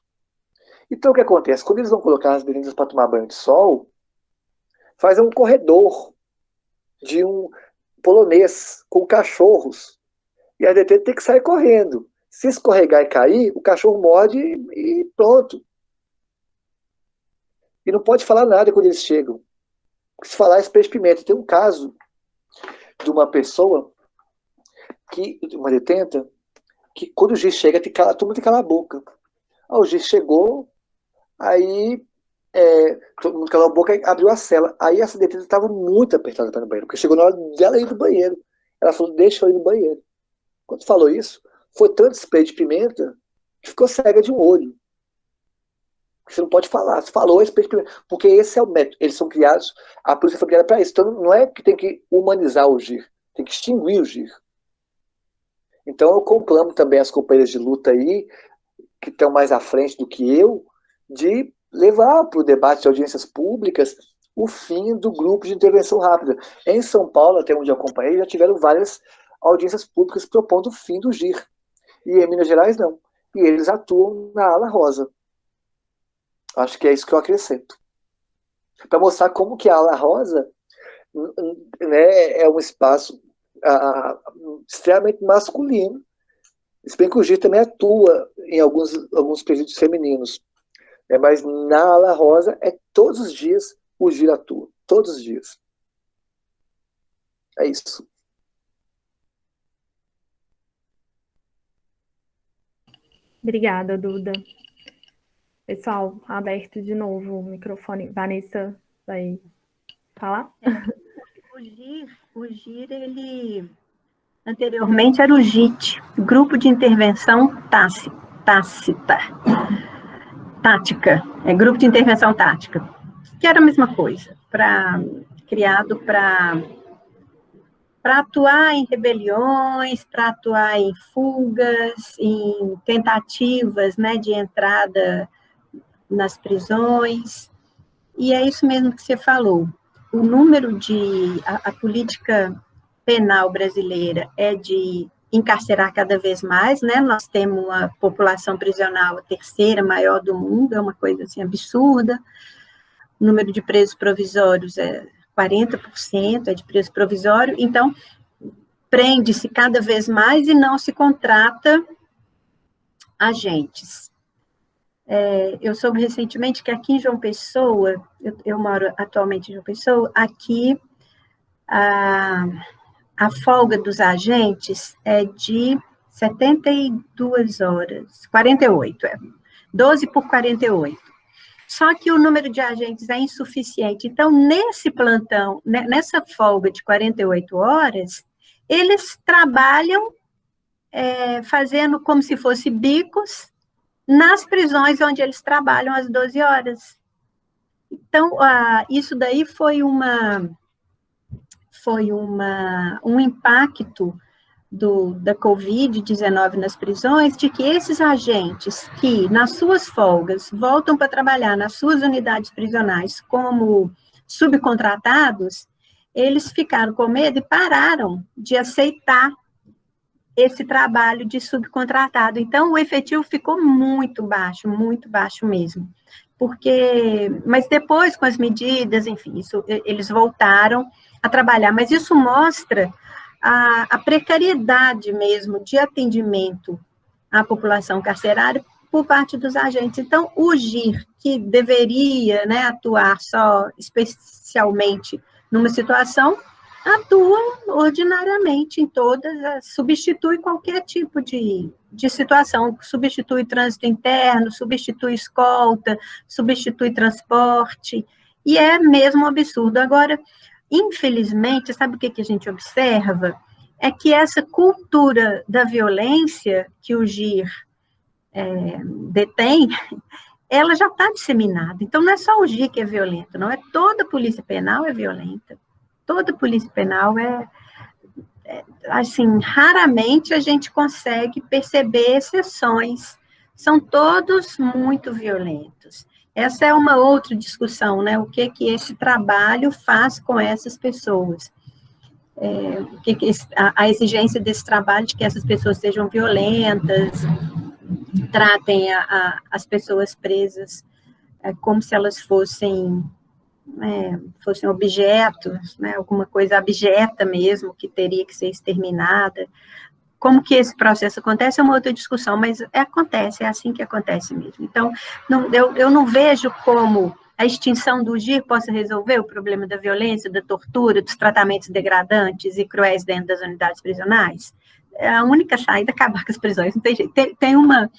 Então, o que acontece? Quando eles vão colocar as meninas para tomar banho de sol, fazem um corredor de um polonês com cachorros. E a detenta tem que sair correndo. Se escorregar e cair, o cachorro morde e pronto. E não pode falar nada quando eles chegam. Se falar é spray de pimenta. Tem um caso de uma pessoa, uma detenta, que quando o juiz chega, todo mundo tem que calar a boca. O juiz chegou, aí todo mundo calou a boca e abriu a cela. Aí essa detenta estava muito apertada para ir no banheiro, porque chegou na hora dela ir no banheiro. Ela falou, deixa eu ir no banheiro. Quando falou isso, foi tanto spray de pimenta que ficou cega de um olho. Você não pode falar. Se falou, spray de pimenta. Porque esse é o método. Eles são criados, a polícia foi criada para isso. Então não é que tem que humanizar o GIR, tem que extinguir o GIR. Então eu conclamo também as companheiras de luta aí, que estão mais à frente do que eu, de levar para o debate de audiências públicas o fim do Grupo de Intervenção Rápida. Em São Paulo, até onde eu acompanhei, já tiveram várias audiências públicas propondo o fim do GIR. E em Minas Gerais, não. E eles atuam na ala rosa. Acho que é isso que eu acrescento. Para mostrar como que a ala rosa né, é um espaço extremamente masculino, se bem que o GIR também atua em alguns presídios femininos, né, mas na ala rosa todos os dias o GIR atua, todos os dias. É isso. Obrigada, Duda. Pessoal, aberto de novo o microfone. Vanessa vai falar? O GIR, ele anteriormente era o GIT, Grupo de Intervenção Tática, Grupo de Intervenção Tática, que era a mesma coisa, criado para atuar em rebeliões, para atuar em fugas, em tentativas, né, de entrada nas prisões, e é isso mesmo que você falou. O número a política penal brasileira é de encarcerar cada vez mais, né? Nós temos uma população prisional a terceira maior do mundo, é uma coisa assim absurda. O número de presos provisórios é 40%, é de preso provisório, então prende-se cada vez mais e não se contrata agentes. Eu soube recentemente que aqui em João Pessoa, eu moro atualmente em João Pessoa, aqui a folga dos agentes é de 72 horas, 48, 12 por 48. Só que o número de agentes é insuficiente. Então, nesse plantão, nessa folga de 48 horas, eles trabalham fazendo como se fosse bicos nas prisões onde eles trabalham às 12 horas. Então, isso daí foi um impacto da Covid-19 nas prisões, de que esses agentes que, nas suas folgas, voltam para trabalhar nas suas unidades prisionais como subcontratados, eles ficaram com medo e pararam de aceitar esse trabalho de subcontratado. Então, o efetivo ficou muito baixo mesmo. Mas depois, com as medidas, enfim, eles voltaram a trabalhar. Mas isso mostra a precariedade mesmo de atendimento à população carcerária por parte dos agentes. Então, o GIR, que deveria, né, atuar só especialmente numa situação, atua ordinariamente em todas, substitui qualquer tipo de situação, substitui trânsito interno, substitui escolta, substitui transporte, e é mesmo um absurdo. Agora, infelizmente, sabe o que a gente observa? É que essa cultura da violência que o GIR detém, ela já está disseminada. Então, não é só o GIR que é violento, não, é toda a polícia penal é violenta. Toda polícia penal assim, raramente a gente consegue perceber exceções. São todos muito violentos. Essa é uma outra discussão, né? O que esse trabalho faz com essas pessoas? A exigência desse trabalho de que essas pessoas sejam violentas, tratem as pessoas presas como se elas fossem objetos, né, alguma coisa abjeta mesmo, que teria que ser exterminada. Como que esse processo acontece é uma outra discussão, mas acontece, é assim que acontece mesmo. Então, eu não vejo como a extinção do GIR possa resolver o problema da violência, da tortura, dos tratamentos degradantes e cruéis dentro das unidades prisionais. A única saída é acabar com as prisões, não tem jeito. Tem uma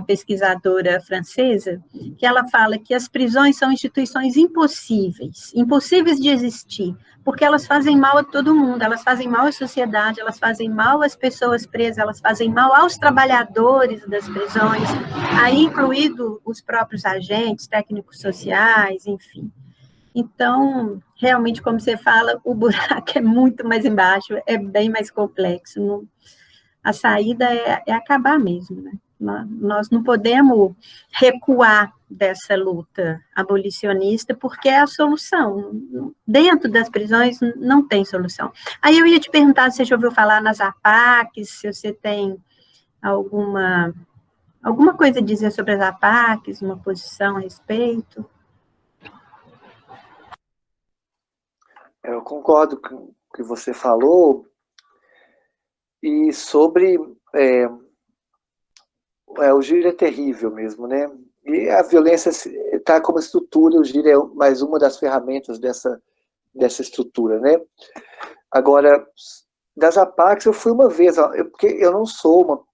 pesquisadora francesa, que ela fala que as prisões são instituições impossíveis de existir, porque elas fazem mal a todo mundo, elas fazem mal à sociedade, elas fazem mal às pessoas presas, elas fazem mal aos trabalhadores das prisões, aí incluído os próprios agentes, técnicos sociais, enfim. Então, realmente, como você fala, o buraco é muito mais embaixo, é bem mais complexo. A saída é acabar mesmo, né? Nós não podemos recuar dessa luta abolicionista, porque é a solução. Dentro das prisões não tem solução. Aí eu ia te perguntar se você já ouviu falar nas APACs, se você tem alguma coisa a dizer sobre as APACs, uma posição a respeito. Eu concordo com o que você falou, e sobre o giro é terrível mesmo, né? E a violência está como estrutura, o giro é mais uma das ferramentas dessa estrutura, né? Agora, das APACs eu fui uma vez, porque eu não sou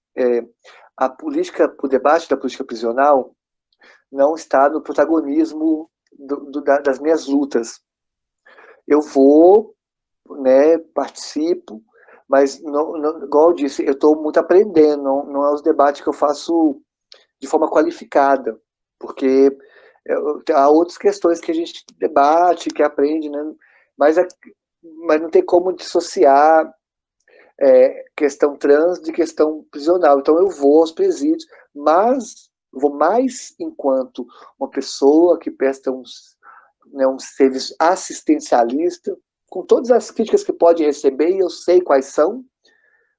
a política, o debate da política prisional não está no protagonismo das minhas lutas. Eu vou, né, participo, mas, não, igual eu disse, eu estou muito aprendendo, não é os debates que eu faço de forma qualificada, porque há outras questões que a gente debate, que aprende, né, mas não tem como dissociar questão trans de questão prisional. Então eu vou aos presídios, mas vou mais enquanto uma pessoa que presta um serviço assistencialista, com todas as críticas que pode receber, e eu sei quais são,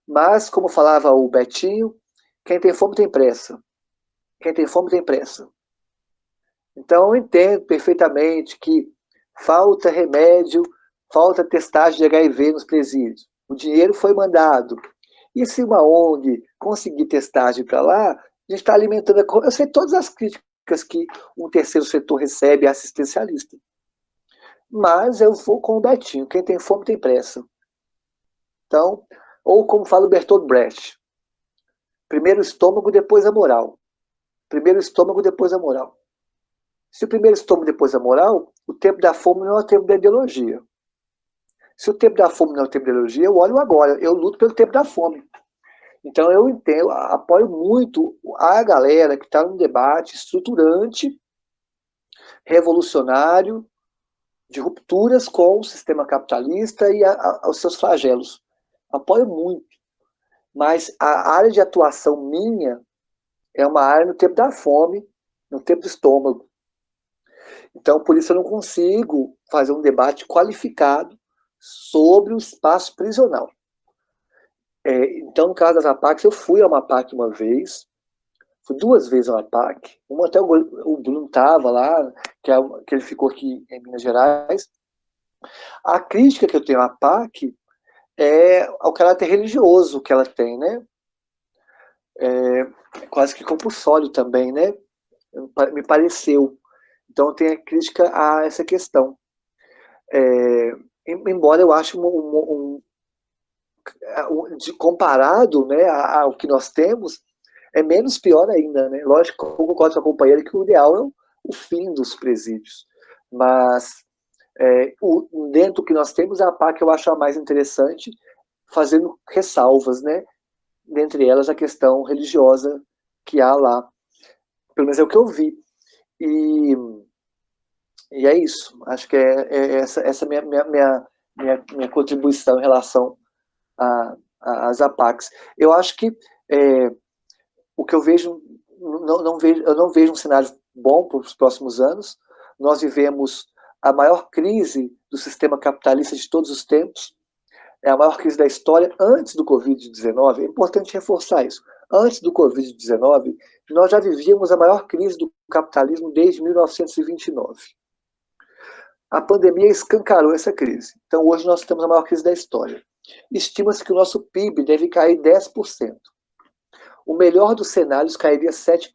mas, como falava o Betinho, quem tem fome tem pressa. Quem tem fome tem pressa. Então eu entendo perfeitamente que falta remédio, falta testagem de HIV nos presídios. O dinheiro foi mandado. E se uma ONG conseguir testagem para lá, a gente está alimentando eu sei todas as críticas que um terceiro setor recebe assistencialista. Mas eu vou com o Betinho, quem tem fome tem pressa. Então, ou como fala o Bertolt Brecht, primeiro o estômago, depois a moral. Primeiro o estômago, depois a moral. Se o primeiro estômago, depois a moral, o tempo da fome não é o tempo da ideologia. Se o tempo da fome não é o tempo da ideologia, eu olho agora, eu luto pelo tempo da fome. Então eu entendo, apoio muito a galera que está num debate estruturante, revolucionário, de rupturas com o sistema capitalista e os seus flagelos. Apoio muito. Mas a área de atuação minha é uma área no tempo da fome, no tempo do estômago. Então, por isso eu não consigo fazer um debate qualificado sobre o espaço prisional. Então, no caso das APACs, eu fui a uma APAC uma vez, fui 2 vezes a uma APAC, uma até o Bruno estava lá, que ele ficou aqui em Minas Gerais. A crítica que eu tenho à APAC é ao caráter religioso que ela tem, né? Quase que compulsório também, né? Me pareceu. Então, eu tenho a crítica a essa questão. Embora eu ache comparado, né, ao que nós temos, é menos pior ainda, né? Lógico que eu concordo com a companheira que o ideal é o fim dos presídios. Mas, dentro do que nós temos, a APAC eu acho a mais interessante, fazendo ressalvas, né? Dentre elas a questão religiosa que há lá. Pelo menos é o que eu vi. E é isso. Acho que essa minha contribuição em relação às APACs. Eu acho que o que eu vejo, eu não vejo um cenário bom para os próximos anos. Nós vivemos a maior crise do sistema capitalista de todos os tempos. É a maior crise da história antes do Covid-19. É importante reforçar isso. Antes do Covid-19, nós já vivíamos a maior crise do capitalismo desde 1929. A pandemia escancarou essa crise. Então, hoje nós temos a maior crise da história. Estima-se que o nosso PIB deve cair 10%. O melhor dos cenários cairia 7%.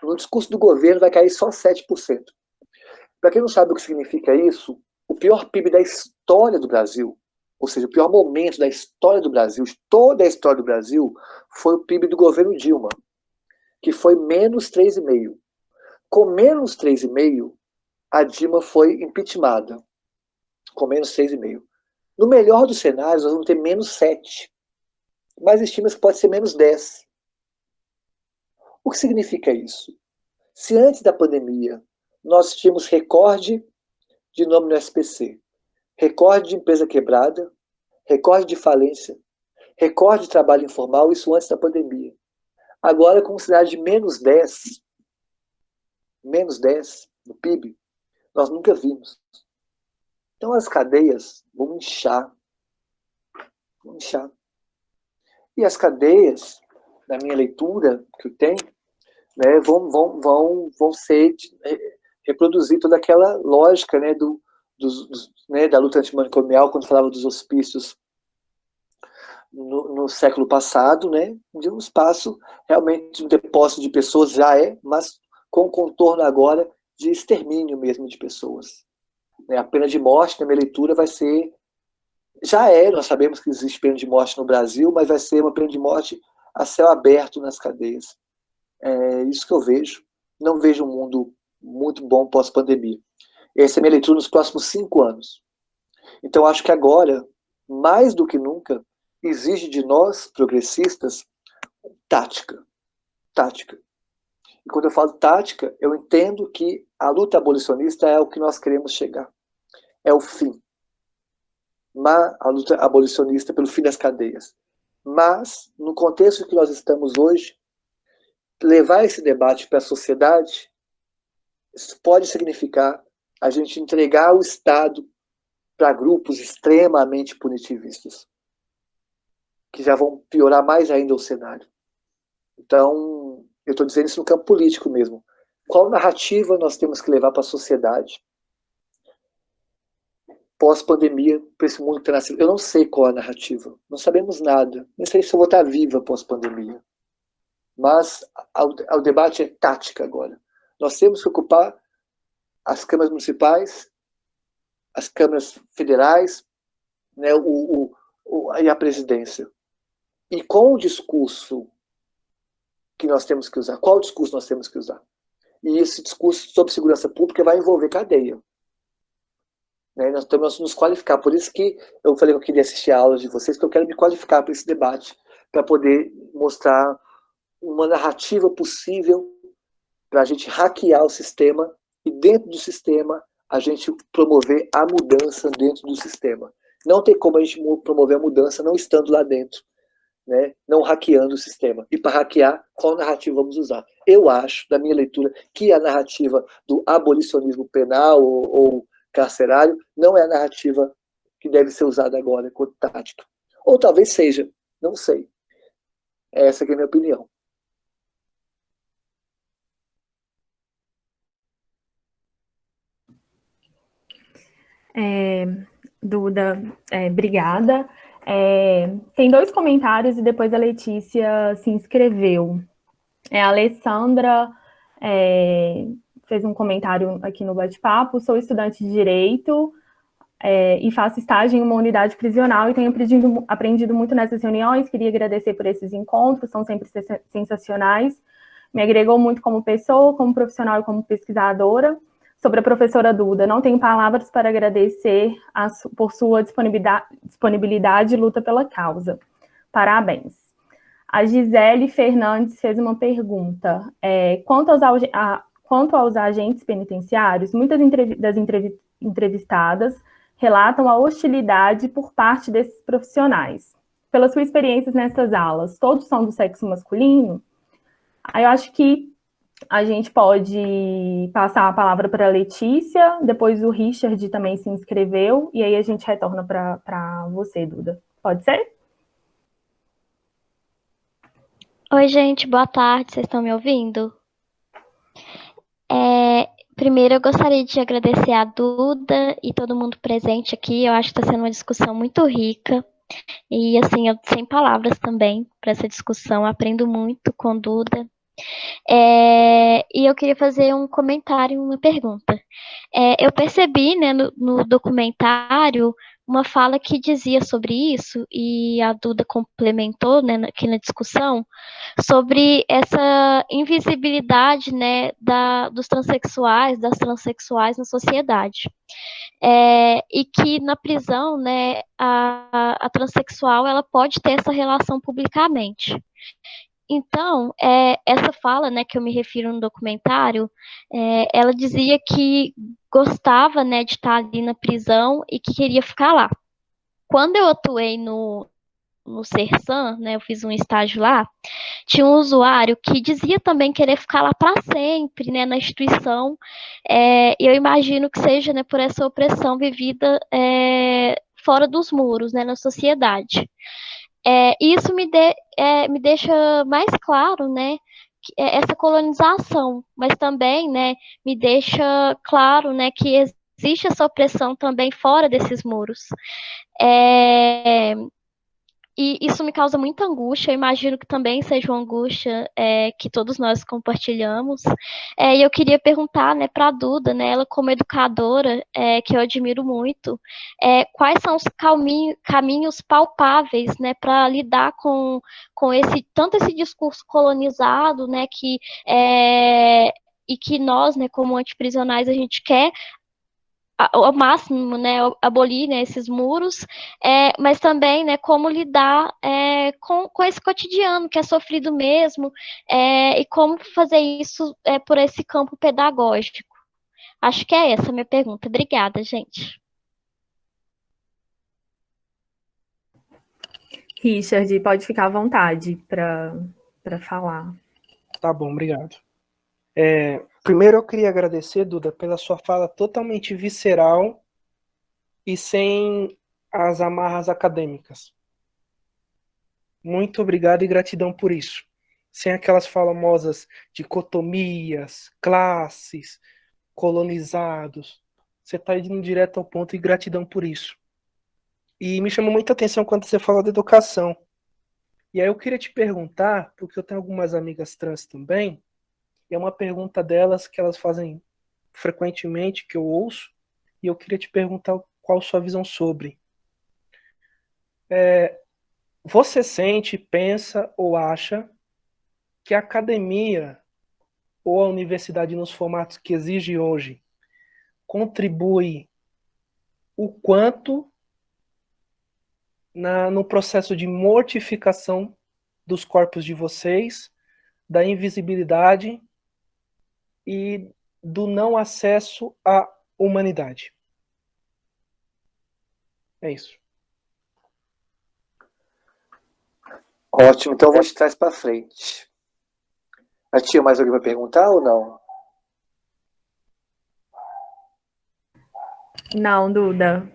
No discurso do governo vai cair só 7%. Para quem não sabe o que significa isso, o pior PIB da história do Brasil, ou seja, o pior momento da história do Brasil, de toda a história do Brasil, foi o PIB do governo Dilma, que foi menos 3,5%. Com menos 3,5%, a Dilma foi impeachmentada, com menos 6,5%. No melhor dos cenários, nós vamos ter menos 7%, mas estima-se que pode ser menos 10%. O que significa isso? Se antes da pandemia nós tínhamos recorde de nome no SPC, recorde de empresa quebrada, recorde de falência, recorde de trabalho informal, isso antes da pandemia. Agora, com um cenário de menos 10% no PIB, nós nunca vimos. Então as cadeias vão inchar. E as cadeias, na minha leitura que eu tenho, né, vão reproduzir toda aquela lógica, né, do né, da luta antimanicomial, quando falava dos hospícios no século passado, né, de um espaço realmente de um depósito de pessoas, já mas com contorno agora de extermínio mesmo de pessoas. A pena de morte, na minha leitura, vai ser... nós sabemos que existe pena de morte no Brasil, mas vai ser uma pena de morte a céu aberto nas cadeias. É isso que eu vejo. Não vejo um mundo muito bom pós-pandemia. Essa é a minha leitura nos próximos 5 anos. Então, acho que agora, mais do que nunca, exige de nós, progressistas, tática. Tática. E quando eu falo tática, eu entendo que a luta abolicionista é o que nós queremos chegar. É o fim. A luta abolicionista pelo fim das cadeias. Mas, no contexto que nós estamos hoje, levar esse debate para a sociedade pode significar a gente entregar o Estado para grupos extremamente punitivistas, que já vão piorar mais ainda o cenário. Então, eu estou dizendo isso no campo político mesmo. Qual narrativa nós temos que levar para a sociedade pós-pandemia, para esse mundo que está nascendo? Eu não sei qual é a narrativa, não sabemos nada, nem sei se eu vou estar viva pós-pandemia. Mas o debate é tática agora. Nós temos que ocupar as câmaras municipais, as câmaras federais, né, e a presidência. E com o discurso que nós temos que usar, qual discurso nós temos que usar? E esse discurso sobre segurança pública vai envolver cadeia. Né, nós temos que nos qualificar. Por isso que eu falei que eu queria assistir a aula de vocês, que eu quero me qualificar para esse debate, para poder mostrar uma narrativa possível para a gente hackear o sistema e dentro do sistema a gente promover a mudança dentro do sistema. Não tem como a gente promover a mudança não estando lá dentro, né? Não hackeando o sistema. E para hackear, qual narrativa vamos usar? Eu acho, da minha leitura, que a narrativa do abolicionismo penal ou carcerário não é a narrativa que deve ser usada agora como tática. Ou talvez seja, não sei. Essa que é a minha opinião. Duda, obrigada. Tem 2 comentários e depois a Letícia se inscreveu. A Alessandra fez um comentário aqui no bate-papo. Sou estudante de Direito e faço estágio em uma unidade prisional e tenho aprendido muito nessas reuniões. Queria agradecer por esses encontros, são sempre sensacionais. Me agregou muito como pessoa, como profissional e como pesquisadora. Sobre a professora Duda, não tenho palavras para agradecer por sua disponibilidade e luta pela causa. Parabéns. A Gisele Fernandes fez uma pergunta. Quanto aos agentes penitenciários, muitas das entrevistadas relatam a hostilidade por parte desses profissionais. Pelas suas experiências nessas aulas, todos são do sexo masculino? Aí eu acho que a gente pode passar a palavra para a Letícia, depois o Richard também se inscreveu, e aí a gente retorna para você, Duda. Pode ser? Oi, gente, boa tarde, vocês estão me ouvindo? Primeiro, eu gostaria de agradecer a Duda e todo mundo presente aqui. Eu acho que está sendo uma discussão muito rica. E, assim, eu sem palavras também para essa discussão. Aprendo muito com Duda. E eu queria fazer um comentário, uma pergunta. Eu percebi, né, no documentário uma fala que dizia sobre isso, e a Duda complementou, né, aqui na discussão, sobre essa invisibilidade, né, dos transexuais, das transexuais na sociedade. E que na prisão, né, a transexual ela pode ter essa relação publicamente. Então, essa fala, né, que eu me refiro no documentário, ela dizia que gostava, né, de estar ali na prisão e que queria ficar lá. Quando eu atuei no Sersan, né, eu fiz um estágio lá, tinha um usuário que dizia também querer ficar lá para sempre, né, na instituição, e eu imagino que seja, né, por essa opressão vivida fora dos muros, né, na sociedade. Isso me deixa mais claro, né, essa colonização, mas também, né, me deixa claro, né, que existe essa opressão também fora desses muros. E isso me causa muita angústia, eu imagino que também seja uma angústia que todos nós compartilhamos. E eu queria perguntar, né, para a Duda, né, ela como educadora, que eu admiro muito, quais são os caminhos palpáveis, né, para lidar com tanto esse discurso colonizado, né, e que nós, né, como antiprisionais, a gente quer ao máximo, né, abolir, né, esses muros, mas também, né, como lidar com esse cotidiano que é sofrido mesmo, e como fazer isso por esse campo pedagógico. Acho que é essa a minha pergunta. Obrigada, gente. Richard, pode ficar à vontade para falar. Tá bom, obrigado. Primeiro eu queria agradecer, Duda, pela sua fala totalmente visceral e sem as amarras acadêmicas. Muito obrigado e gratidão por isso. Sem aquelas famosas dicotomias, classes, colonizados. Você está indo direto ao ponto e gratidão por isso. E me chamou muita atenção quando você falou da educação. E aí eu queria te perguntar, porque eu tenho algumas amigas trans também, e é uma pergunta delas que elas fazem frequentemente, que eu ouço, e eu queria te perguntar qual a sua visão sobre. Você sente, pensa ou acha que a academia ou a universidade nos formatos que exige hoje contribui o quanto no processo de mortificação dos corpos de vocês, da invisibilidade e do não acesso à humanidade? É isso. Ótimo, então vamos de trás para frente. A tia, mais alguém vai perguntar ou não? Não, Duda.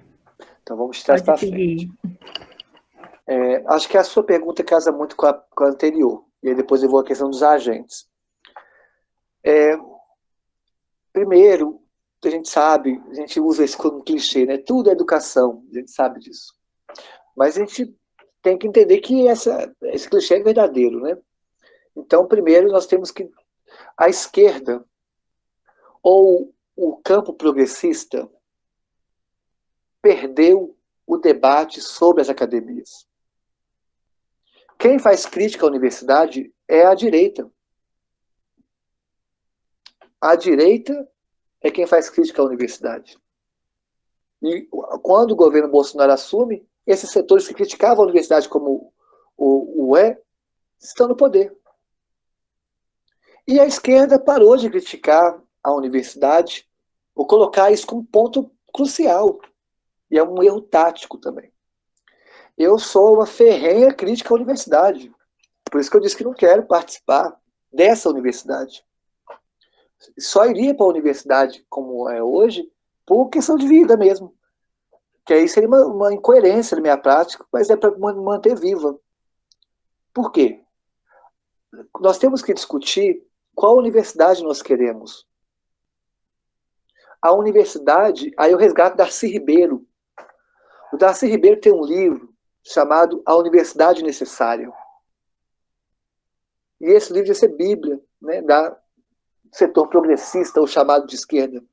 Então vamos de trás para frente. Acho que a sua pergunta casa muito com a anterior. E aí depois eu vou à questão dos agentes. Primeiro, a gente sabe, a gente usa isso como clichê, né? Tudo é educação, a gente sabe disso. Mas a gente tem que entender que esse clichê é verdadeiro, né? Então, primeiro, nós temos que... A esquerda, ou o campo progressista, perdeu o debate sobre as academias. Quem faz crítica à universidade é a direita. A direita é quem faz crítica à universidade. E quando o governo Bolsonaro assume, esses setores que criticavam a universidade como estão no poder. E a esquerda parou de criticar a universidade, ou colocar isso como ponto crucial. E é um erro tático também. Eu sou uma ferrenha crítica à universidade. Por isso que eu disse que não quero participar dessa universidade. Só iria para a universidade como é hoje por questão de vida mesmo. Que aí seria uma incoerência na minha prática, mas é para manter viva. Por quê? Nós temos que discutir qual universidade nós queremos. A universidade, aí eu resgato Darcy Ribeiro. O Darcy Ribeiro tem um livro chamado A Universidade Necessária. E esse livro ia ser Bíblia, né, da setor progressista, ou chamado de esquerda.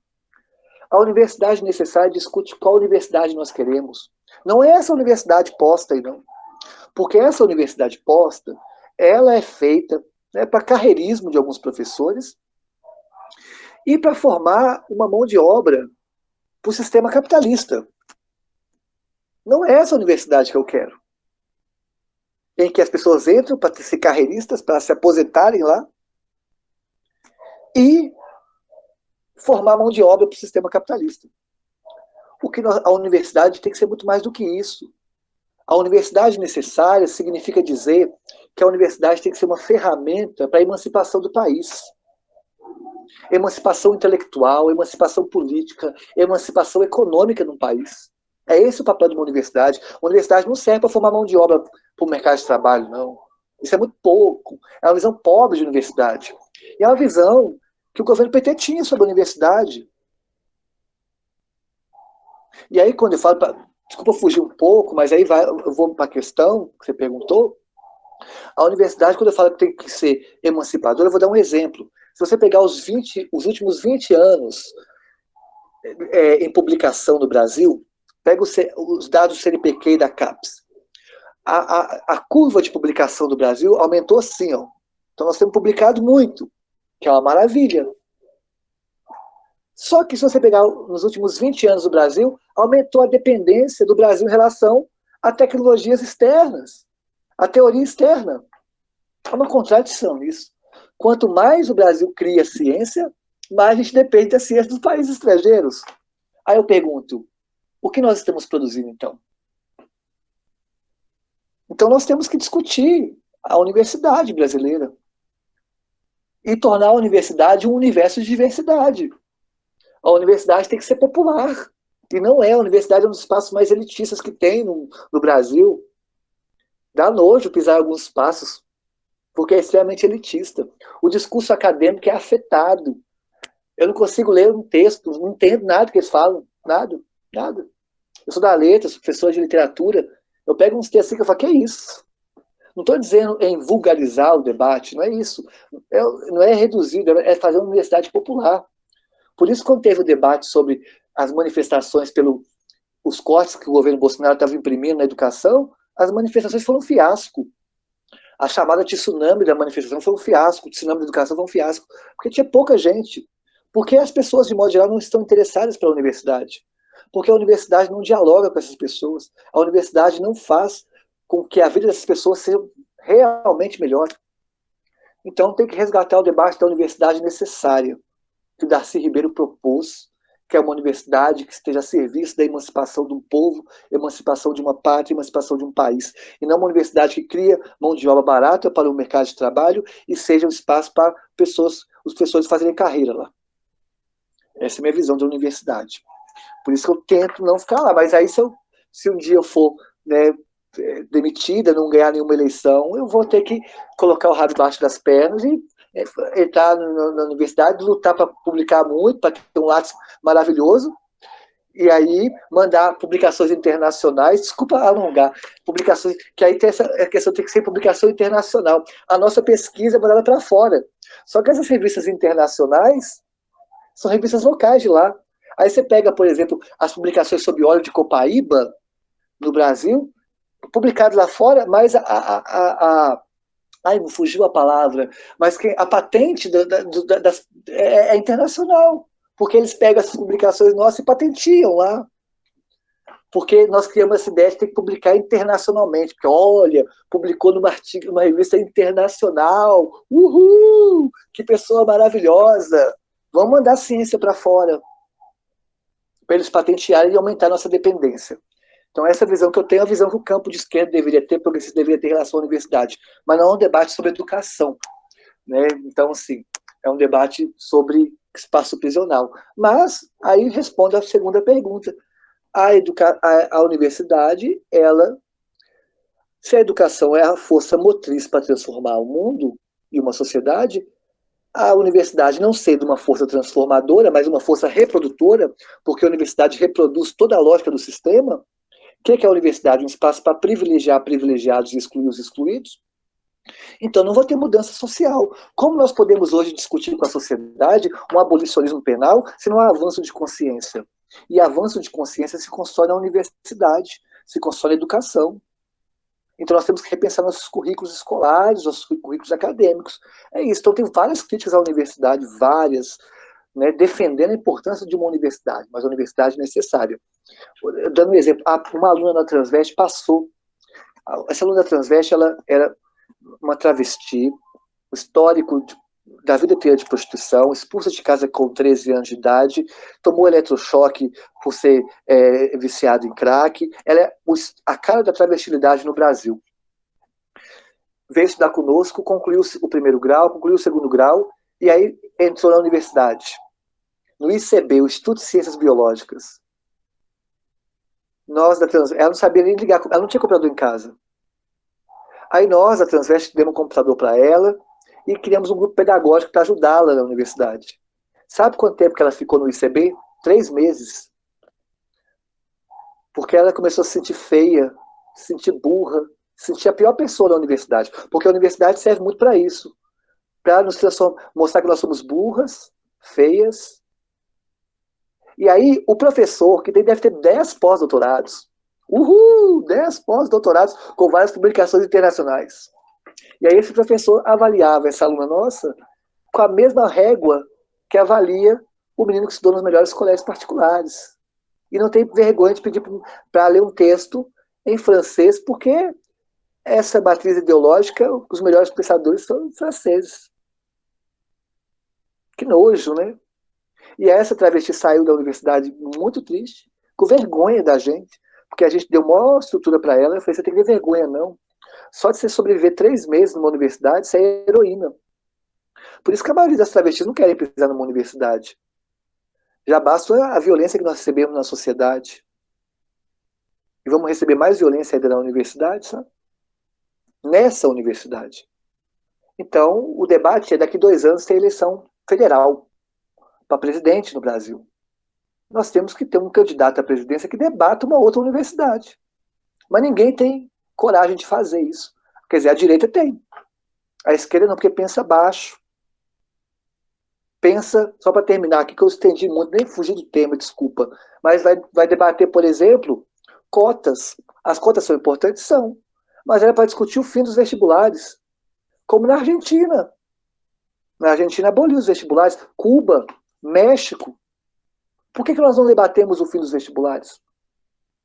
A universidade necessária discute qual universidade nós queremos. Não é essa universidade posta aí, não. Porque essa universidade posta, ela é feita, né, para carreirismo de alguns professores e para formar uma mão de obra para o sistema capitalista. Não é essa universidade que eu quero. Em que as pessoas entram para ser carreiristas, para se aposentarem lá e formar mão de obra para o sistema capitalista. A universidade tem que ser muito mais do que isso. A universidade necessária significa dizer que a universidade tem que ser uma ferramenta para a emancipação do país. Emancipação intelectual, emancipação política, emancipação econômica num país. É esse o papel de uma universidade. A universidade não serve para formar mão de obra para o mercado de trabalho, não. Isso é muito pouco. É uma visão pobre de universidade. E é uma visão que o governo PT tinha sobre a universidade. E aí, quando eu falo, desculpa fugir um pouco, mas aí eu vou para a questão que você perguntou. A universidade, quando eu falo que tem que ser emancipadora, eu vou dar um exemplo. Se você pegar os últimos 20 anos em publicação no Brasil, pega os dados do CNPq e da CAPES. A curva de publicação do Brasil aumentou assim, ó. Então nós temos publicado muito, que é uma maravilha. Só que se você pegar nos últimos 20 anos do Brasil, aumentou a dependência do Brasil em relação a tecnologias externas, a teoria externa. É uma contradição isso. Quanto mais o Brasil cria ciência, mais a gente depende da ciência dos países estrangeiros. Aí eu pergunto, o que nós estamos produzindo então? Então nós temos que discutir a universidade brasileira e tornar a universidade um universo de diversidade. A universidade tem que ser popular. E não é. A universidade é um dos espaços mais elitistas que tem no Brasil. Dá nojo pisar em alguns espaços, porque é extremamente elitista. O discurso acadêmico é afetado. Eu não consigo ler um texto, não entendo nada que eles falam. Nada. Eu sou da letra, sou professor de literatura. Eu pego uns textos assim que eu falo, que é isso? Não estou dizendo em vulgarizar o debate, não é isso. Não é reduzir, é fazer uma universidade popular. Por isso, quando teve o debate sobre as manifestações os cortes que o governo Bolsonaro estava imprimindo na educação, as manifestações foram um fiasco. A chamada tsunami da manifestação foi um fiasco, o tsunami da educação foi um fiasco, porque tinha pouca gente. Porque as pessoas, de modo geral, não estão interessadas pela universidade. Porque a universidade não dialoga com essas pessoas. A universidade não faz com que a vida dessas pessoas seja realmente melhor. Então, tem que resgatar o debate da universidade necessária, que o Darcy Ribeiro propôs, que é uma universidade que esteja a serviço da emancipação de um povo, emancipação de uma pátria, emancipação de um país. E não uma universidade que cria mão de obra barata para o mercado de trabalho e seja um espaço para os professores fazerem carreira lá. Essa é a minha visão da universidade. Por isso que eu tento não ficar lá. Mas aí, se um dia eu for, né, demitida, não ganhar nenhuma eleição, eu vou ter que colocar o rabo debaixo das pernas e entrar na universidade, lutar para publicar muito, para ter um lápis maravilhoso, e aí mandar publicações internacionais, desculpa alongar, publicações, que aí tem a questão, tem que ser publicação internacional. A nossa pesquisa é mandada para fora. Só que essas revistas internacionais são revistas locais de lá. Aí você pega, por exemplo, as publicações sobre óleo de copaíba no Brasil, publicadas lá fora, mas me fugiu a palavra, mas a patente é internacional, porque eles pegam essas publicações nossas e patentiam lá. Porque nós criamos essa ideia de ter que publicar internacionalmente, porque, olha, publicou numa revista internacional, uhul, que pessoa maravilhosa, vamos mandar a ciência para fora, para eles patentearem e aumentar a nossa dependência. Então, essa visão que eu tenho é a visão que o campo de esquerda deveria ter, progressista deveria ter em relação à universidade. Mas não é um debate sobre educação. Né? Então, assim, é um debate sobre espaço prisional. Mas, aí responde a segunda pergunta. A universidade, se a educação é a força motriz para transformar o mundo e uma sociedade, a universidade não sendo uma força transformadora, mas uma força reprodutora, porque a universidade reproduz toda a lógica do sistema. O que é a universidade? Um espaço para privilegiar privilegiados e excluir os excluídos? Então não vai ter mudança social. Como nós podemos hoje discutir com a sociedade um abolicionismo penal se não há avanço de consciência? E avanço de consciência se constrói na universidade, se constrói na educação. Então nós temos que repensar nossos currículos escolares, nossos currículos acadêmicos. É isso. Então tem várias críticas à universidade, várias, né, defendendo a importância de uma universidade, mas a universidade é necessária. Dando um exemplo, uma aluna da Transveste passou. Essa aluna da Transveste, ela era uma travesti, o histórico da vida inteira de prostituição, expulsa de casa com 13 anos de idade, tomou eletrochoque por ser viciado em crack. Ela é a cara da travestilidade no Brasil. Veio estudar conosco, concluiu o primeiro grau, concluiu o segundo grau, e aí entrou na universidade. No ICB, o Instituto de Ciências Biológicas. Ela não sabia nem ligar, ela não tinha computador em casa. Aí nós, da Transveste, demos um computador para ela e criamos um grupo pedagógico para ajudá-la na universidade. Sabe quanto tempo que ela ficou no ICB? 3 meses. porque ela começou a se sentir feia, se sentir burra, se sentir a pior pessoa da universidade, porque a universidade serve muito para isso, para nos mostrar que nós somos burras, feias. E aí, o professor, que deve ter 10 pós-doutorados, 10 pós-doutorados com várias publicações internacionais. E aí esse professor avaliava essa aluna nossa com a mesma régua que avalia o menino que estudou nos melhores colégios particulares. E não tem vergonha de pedir para ler um texto em francês, porque essa matriz ideológica, os melhores pensadores são franceses. Que nojo, né? E essa travesti saiu da universidade muito triste, com vergonha da gente, porque a gente deu maior estrutura para ela. Eu falei, você tem que ter vergonha, não. Só de você sobreviver 3 meses numa universidade, você é heroína. Por isso que a maioria das travestis não querem pisar numa universidade. Já basta a violência que nós recebemos na sociedade. E vamos receber mais violência ainda na universidade, sabe? Nessa universidade. Então, o debate é daqui 2 anos ter eleição federal para presidente no Brasil. Nós temos que ter um candidato à presidência que debata uma outra universidade. Mas ninguém tem coragem de fazer isso. Quer dizer, a direita tem. A esquerda não, porque pensa baixo. Pensa, só para terminar aqui, que eu estendi muito, nem fugi do tema, desculpa, mas vai debater, por exemplo, cotas. As cotas são importantes? São. Mas era para discutir o fim dos vestibulares. Como na Argentina. Na Argentina aboliu os vestibulares. Cuba, México. Por que nós não debatemos o fim dos vestibulares?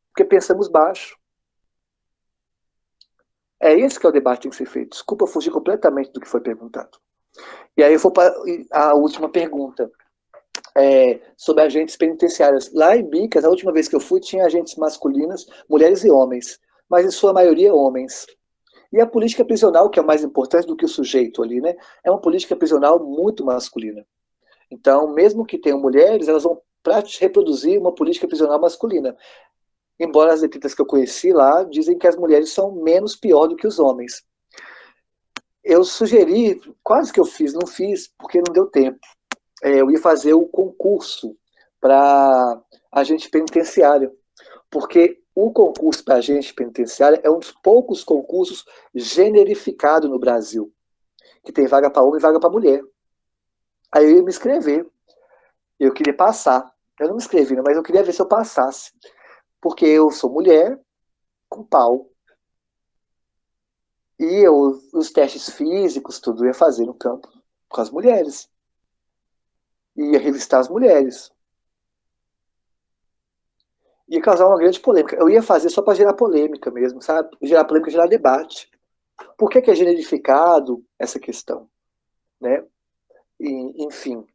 Porque pensamos baixo. É esse que é o debate que tem que ser feito. Desculpa fugir completamente do que foi perguntado. E aí eu vou para a última pergunta. Sobre agentes penitenciários. Lá em Bicas, a última vez que eu fui, tinha agentes masculinas, mulheres e homens. Mas em sua maioria, homens. E a política prisional, que é o mais importante do que o sujeito ali, né? É uma política prisional muito masculina. Então, mesmo que tenham mulheres, elas vão reproduzir uma política prisional masculina. Embora as detentas que eu conheci lá dizem que as mulheres são menos pior do que os homens. Eu sugeri, quase que eu fiz, não fiz, porque não deu tempo. Eu ia fazer o concurso para agente penitenciário, porque o concurso para agente penitenciário é um dos poucos concursos generificados no Brasil, que tem vaga para homem e vaga para mulher. Aí eu ia me inscrever. Eu queria passar. Eu não me inscrevi, mas eu queria ver se eu passasse. Porque eu sou mulher com pau. E os testes físicos, tudo ia fazer no campo com as mulheres. Ia revistar as mulheres. Ia causar uma grande polêmica. Eu ia fazer só para gerar polêmica mesmo, sabe? Gerar polêmica, gerar debate. Por que é generificado essa questão? Né? E, enfim,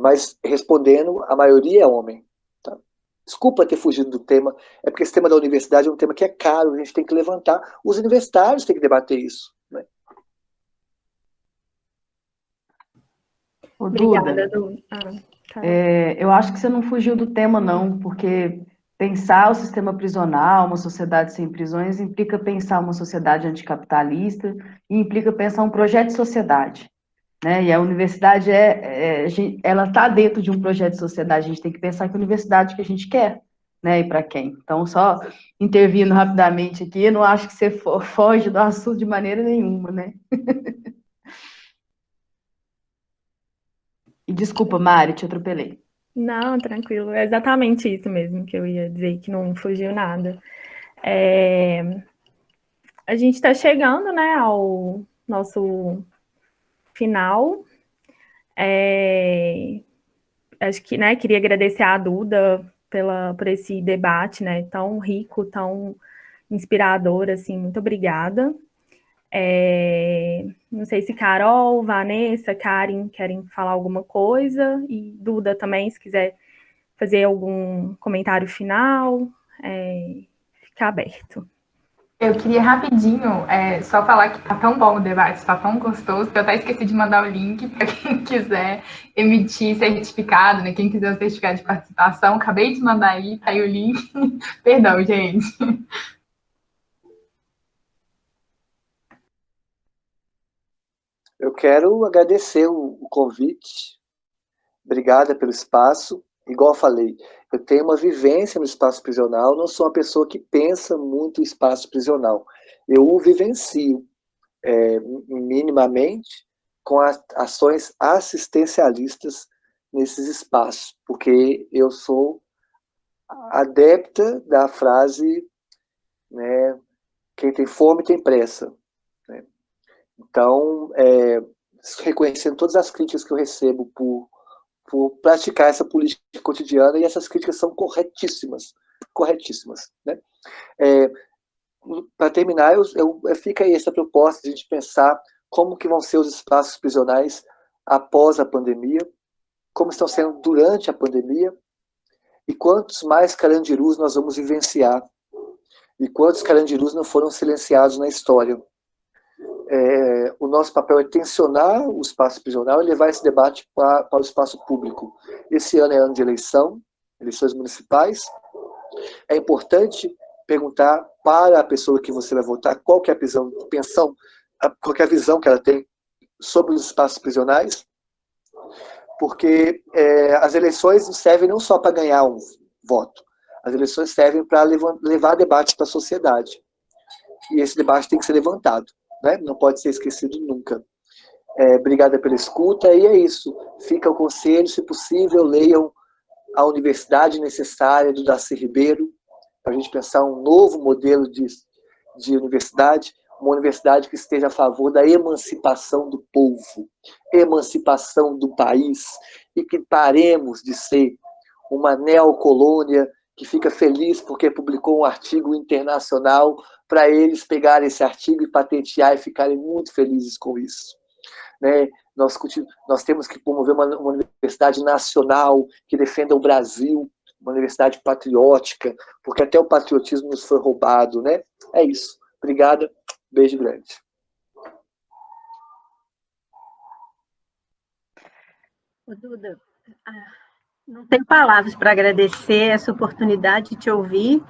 mas respondendo, a maioria é homem. Tá? Desculpa ter fugido do tema, é porque esse tema da universidade é um tema que é caro, a gente tem que levantar, os universitários têm que debater isso. Né? Obrigada, Duda. Eu acho que você não fugiu do tema, não, porque pensar o sistema prisional, uma sociedade sem prisões, implica pensar uma sociedade anticapitalista e implica pensar um projeto de sociedade. Né? E a universidade, ela está dentro de um projeto de sociedade, a gente tem que pensar que universidade que a gente quer, né? E para quem. Então, só intervindo rapidamente aqui, eu não acho que você foge do assunto de maneira nenhuma, né? E desculpa, Mari, te atropelei. Não, tranquilo, é exatamente isso mesmo que eu ia dizer, que não fugiu nada. A gente está chegando, né, ao nosso final. Acho que, né, queria agradecer a Duda por esse debate, né, tão rico, tão inspirador, assim, muito obrigada. Não sei se Carol, Vanessa, Karen querem falar alguma coisa, e Duda também, se quiser fazer algum comentário final, fica aberto. Eu queria rapidinho só falar que tá tão bom o debate, tá tão gostoso, que eu até esqueci de mandar o link para quem quiser emitir certificado, né? Quem quiser o certificado de participação, acabei de mandar aí, tá aí o link. Perdão, gente. Eu quero agradecer o convite. Obrigada pelo espaço. igual eu falei, eu tenho uma vivência no espaço prisional, não sou uma pessoa que pensa muito o espaço prisional. Eu o vivencio minimamente com ações assistencialistas nesses espaços, porque eu sou adepta da frase, né, quem tem fome tem pressa. Né? Então, reconhecendo todas as críticas que eu recebo por praticar essa política cotidiana, e essas críticas são corretíssimas, né? Para terminar, fica aí essa proposta de a gente pensar como que vão ser os espaços prisionais após a pandemia, como estão sendo durante a pandemia, e quantos mais carandirus nós vamos vivenciar, e quantos carandirus não foram silenciados na história. O nosso papel é tensionar o espaço prisional e levar esse debate para o espaço público. Esse ano é ano de eleições municipais. É importante perguntar para a pessoa que você vai votar qual que é a visão que ela tem sobre os espaços prisionais, porque as eleições servem não só para ganhar um voto, as eleições servem para levar debate para a sociedade. E esse debate tem que ser levantado, né? Não pode ser esquecido nunca. Obrigada pela escuta, e é isso. Fica o conselho, se possível, leiam A Universidade Necessária, do Darcy Ribeiro, para a gente pensar um novo modelo de universidade, uma universidade que esteja a favor da emancipação do povo, emancipação do país, e que paremos de ser uma neocolônia que fica feliz porque publicou um artigo internacional, para eles pegarem esse artigo e patentear e ficarem muito felizes com isso. Né? Nós temos que promover uma universidade nacional que defenda o Brasil, uma universidade patriótica, porque até o patriotismo nos foi roubado. Né? É isso. Obrigada. Beijo grande. Duda, não tenho palavras para agradecer essa oportunidade de te ouvir.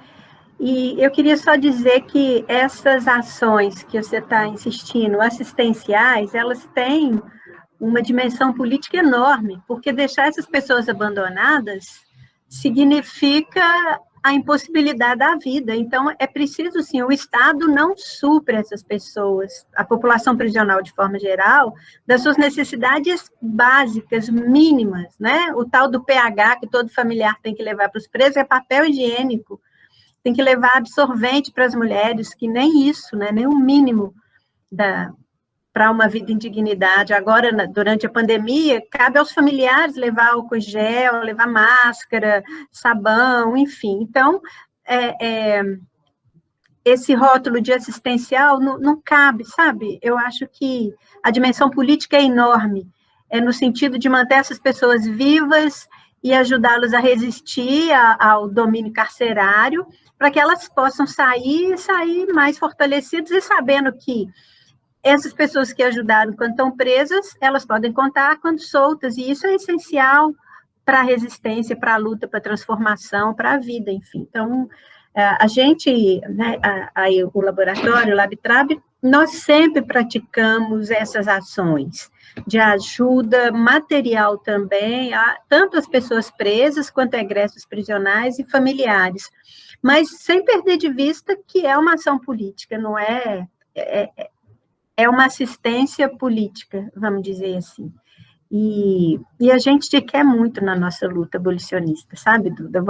E eu queria só dizer que essas ações que você está insistindo, assistenciais, elas têm uma dimensão política enorme, porque deixar essas pessoas abandonadas significa a impossibilidade da vida. Então, é preciso, sim, o Estado não supre essas pessoas, a população prisional de forma geral, das suas necessidades básicas, mínimas, né? O tal do PH que todo familiar tem que levar para os presos é papel higiênico, tem que levar absorvente para as mulheres, que nem isso, né? Nem o mínimo para uma vida em dignidade. Agora, durante a pandemia, cabe aos familiares levar álcool gel, levar máscara, sabão, enfim. Então, esse rótulo de assistencial não cabe, sabe? Eu acho que a dimensão política é enorme, no sentido de manter essas pessoas vivas e ajudá-las a resistir ao domínio carcerário, para que elas possam sair mais fortalecidas e sabendo que essas pessoas que ajudaram quando estão presas, elas podem contar quando soltas, e isso é essencial para a resistência, para a luta, para a transformação, para a vida, enfim. Então, a gente, né, aí o laboratório, o LabTrab, nós sempre praticamos essas ações de ajuda material também, tanto as pessoas presas, quanto egressos prisionais e familiares, mas sem perder de vista que é uma ação política, não é uma assistência política, vamos dizer assim. E a gente quer muito na nossa luta abolicionista, sabe, Duda?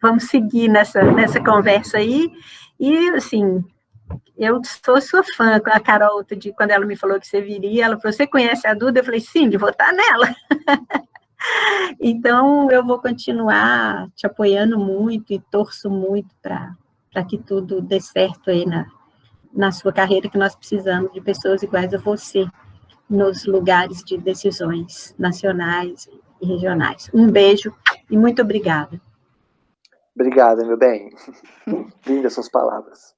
Vamos seguir nessa conversa aí. E, assim, eu sou sua fã. A Carol, quando ela me falou que você viria, ela falou, você conhece a Duda? Eu falei, sim, de votar nela. Então, eu vou continuar te apoiando muito e torço muito para que tudo dê certo aí na sua carreira, que nós precisamos de pessoas iguais a você nos lugares de decisões nacionais e regionais. Um beijo e muito obrigada. Obrigada, meu bem. Lindas suas palavras.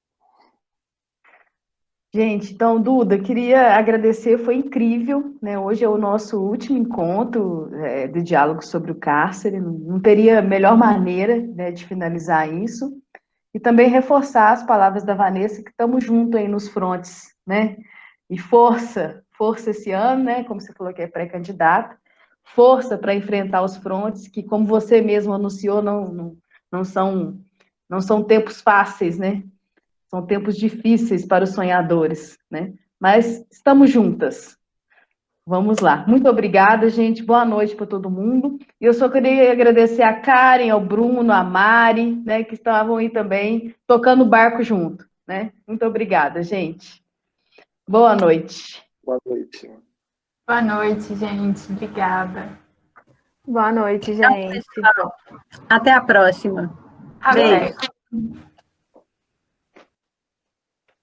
Gente, então, Duda, queria agradecer, foi incrível, né? Hoje é o nosso último encontro de diálogo sobre o cárcere, não teria melhor maneira, né, de finalizar isso. E também reforçar as palavras da Vanessa, que estamos juntos aí nos frontes, né? E força esse ano, né? Como você falou que é pré-candidata, força para enfrentar os frontes, que, como você mesmo anunciou, não são tempos fáceis, né? São tempos difíceis para os sonhadores, né? Mas estamos juntas. Vamos lá. Muito obrigada, gente. Boa noite para todo mundo. E eu só queria agradecer a Karen, ao Bruno, a Mari, né, que estavam aí também, tocando o barco junto, né? Muito obrigada, gente. Boa noite. Boa noite. Boa noite, gente. Obrigada. Boa noite, Então, gente. pessoal, até a próxima. Até. Beijo.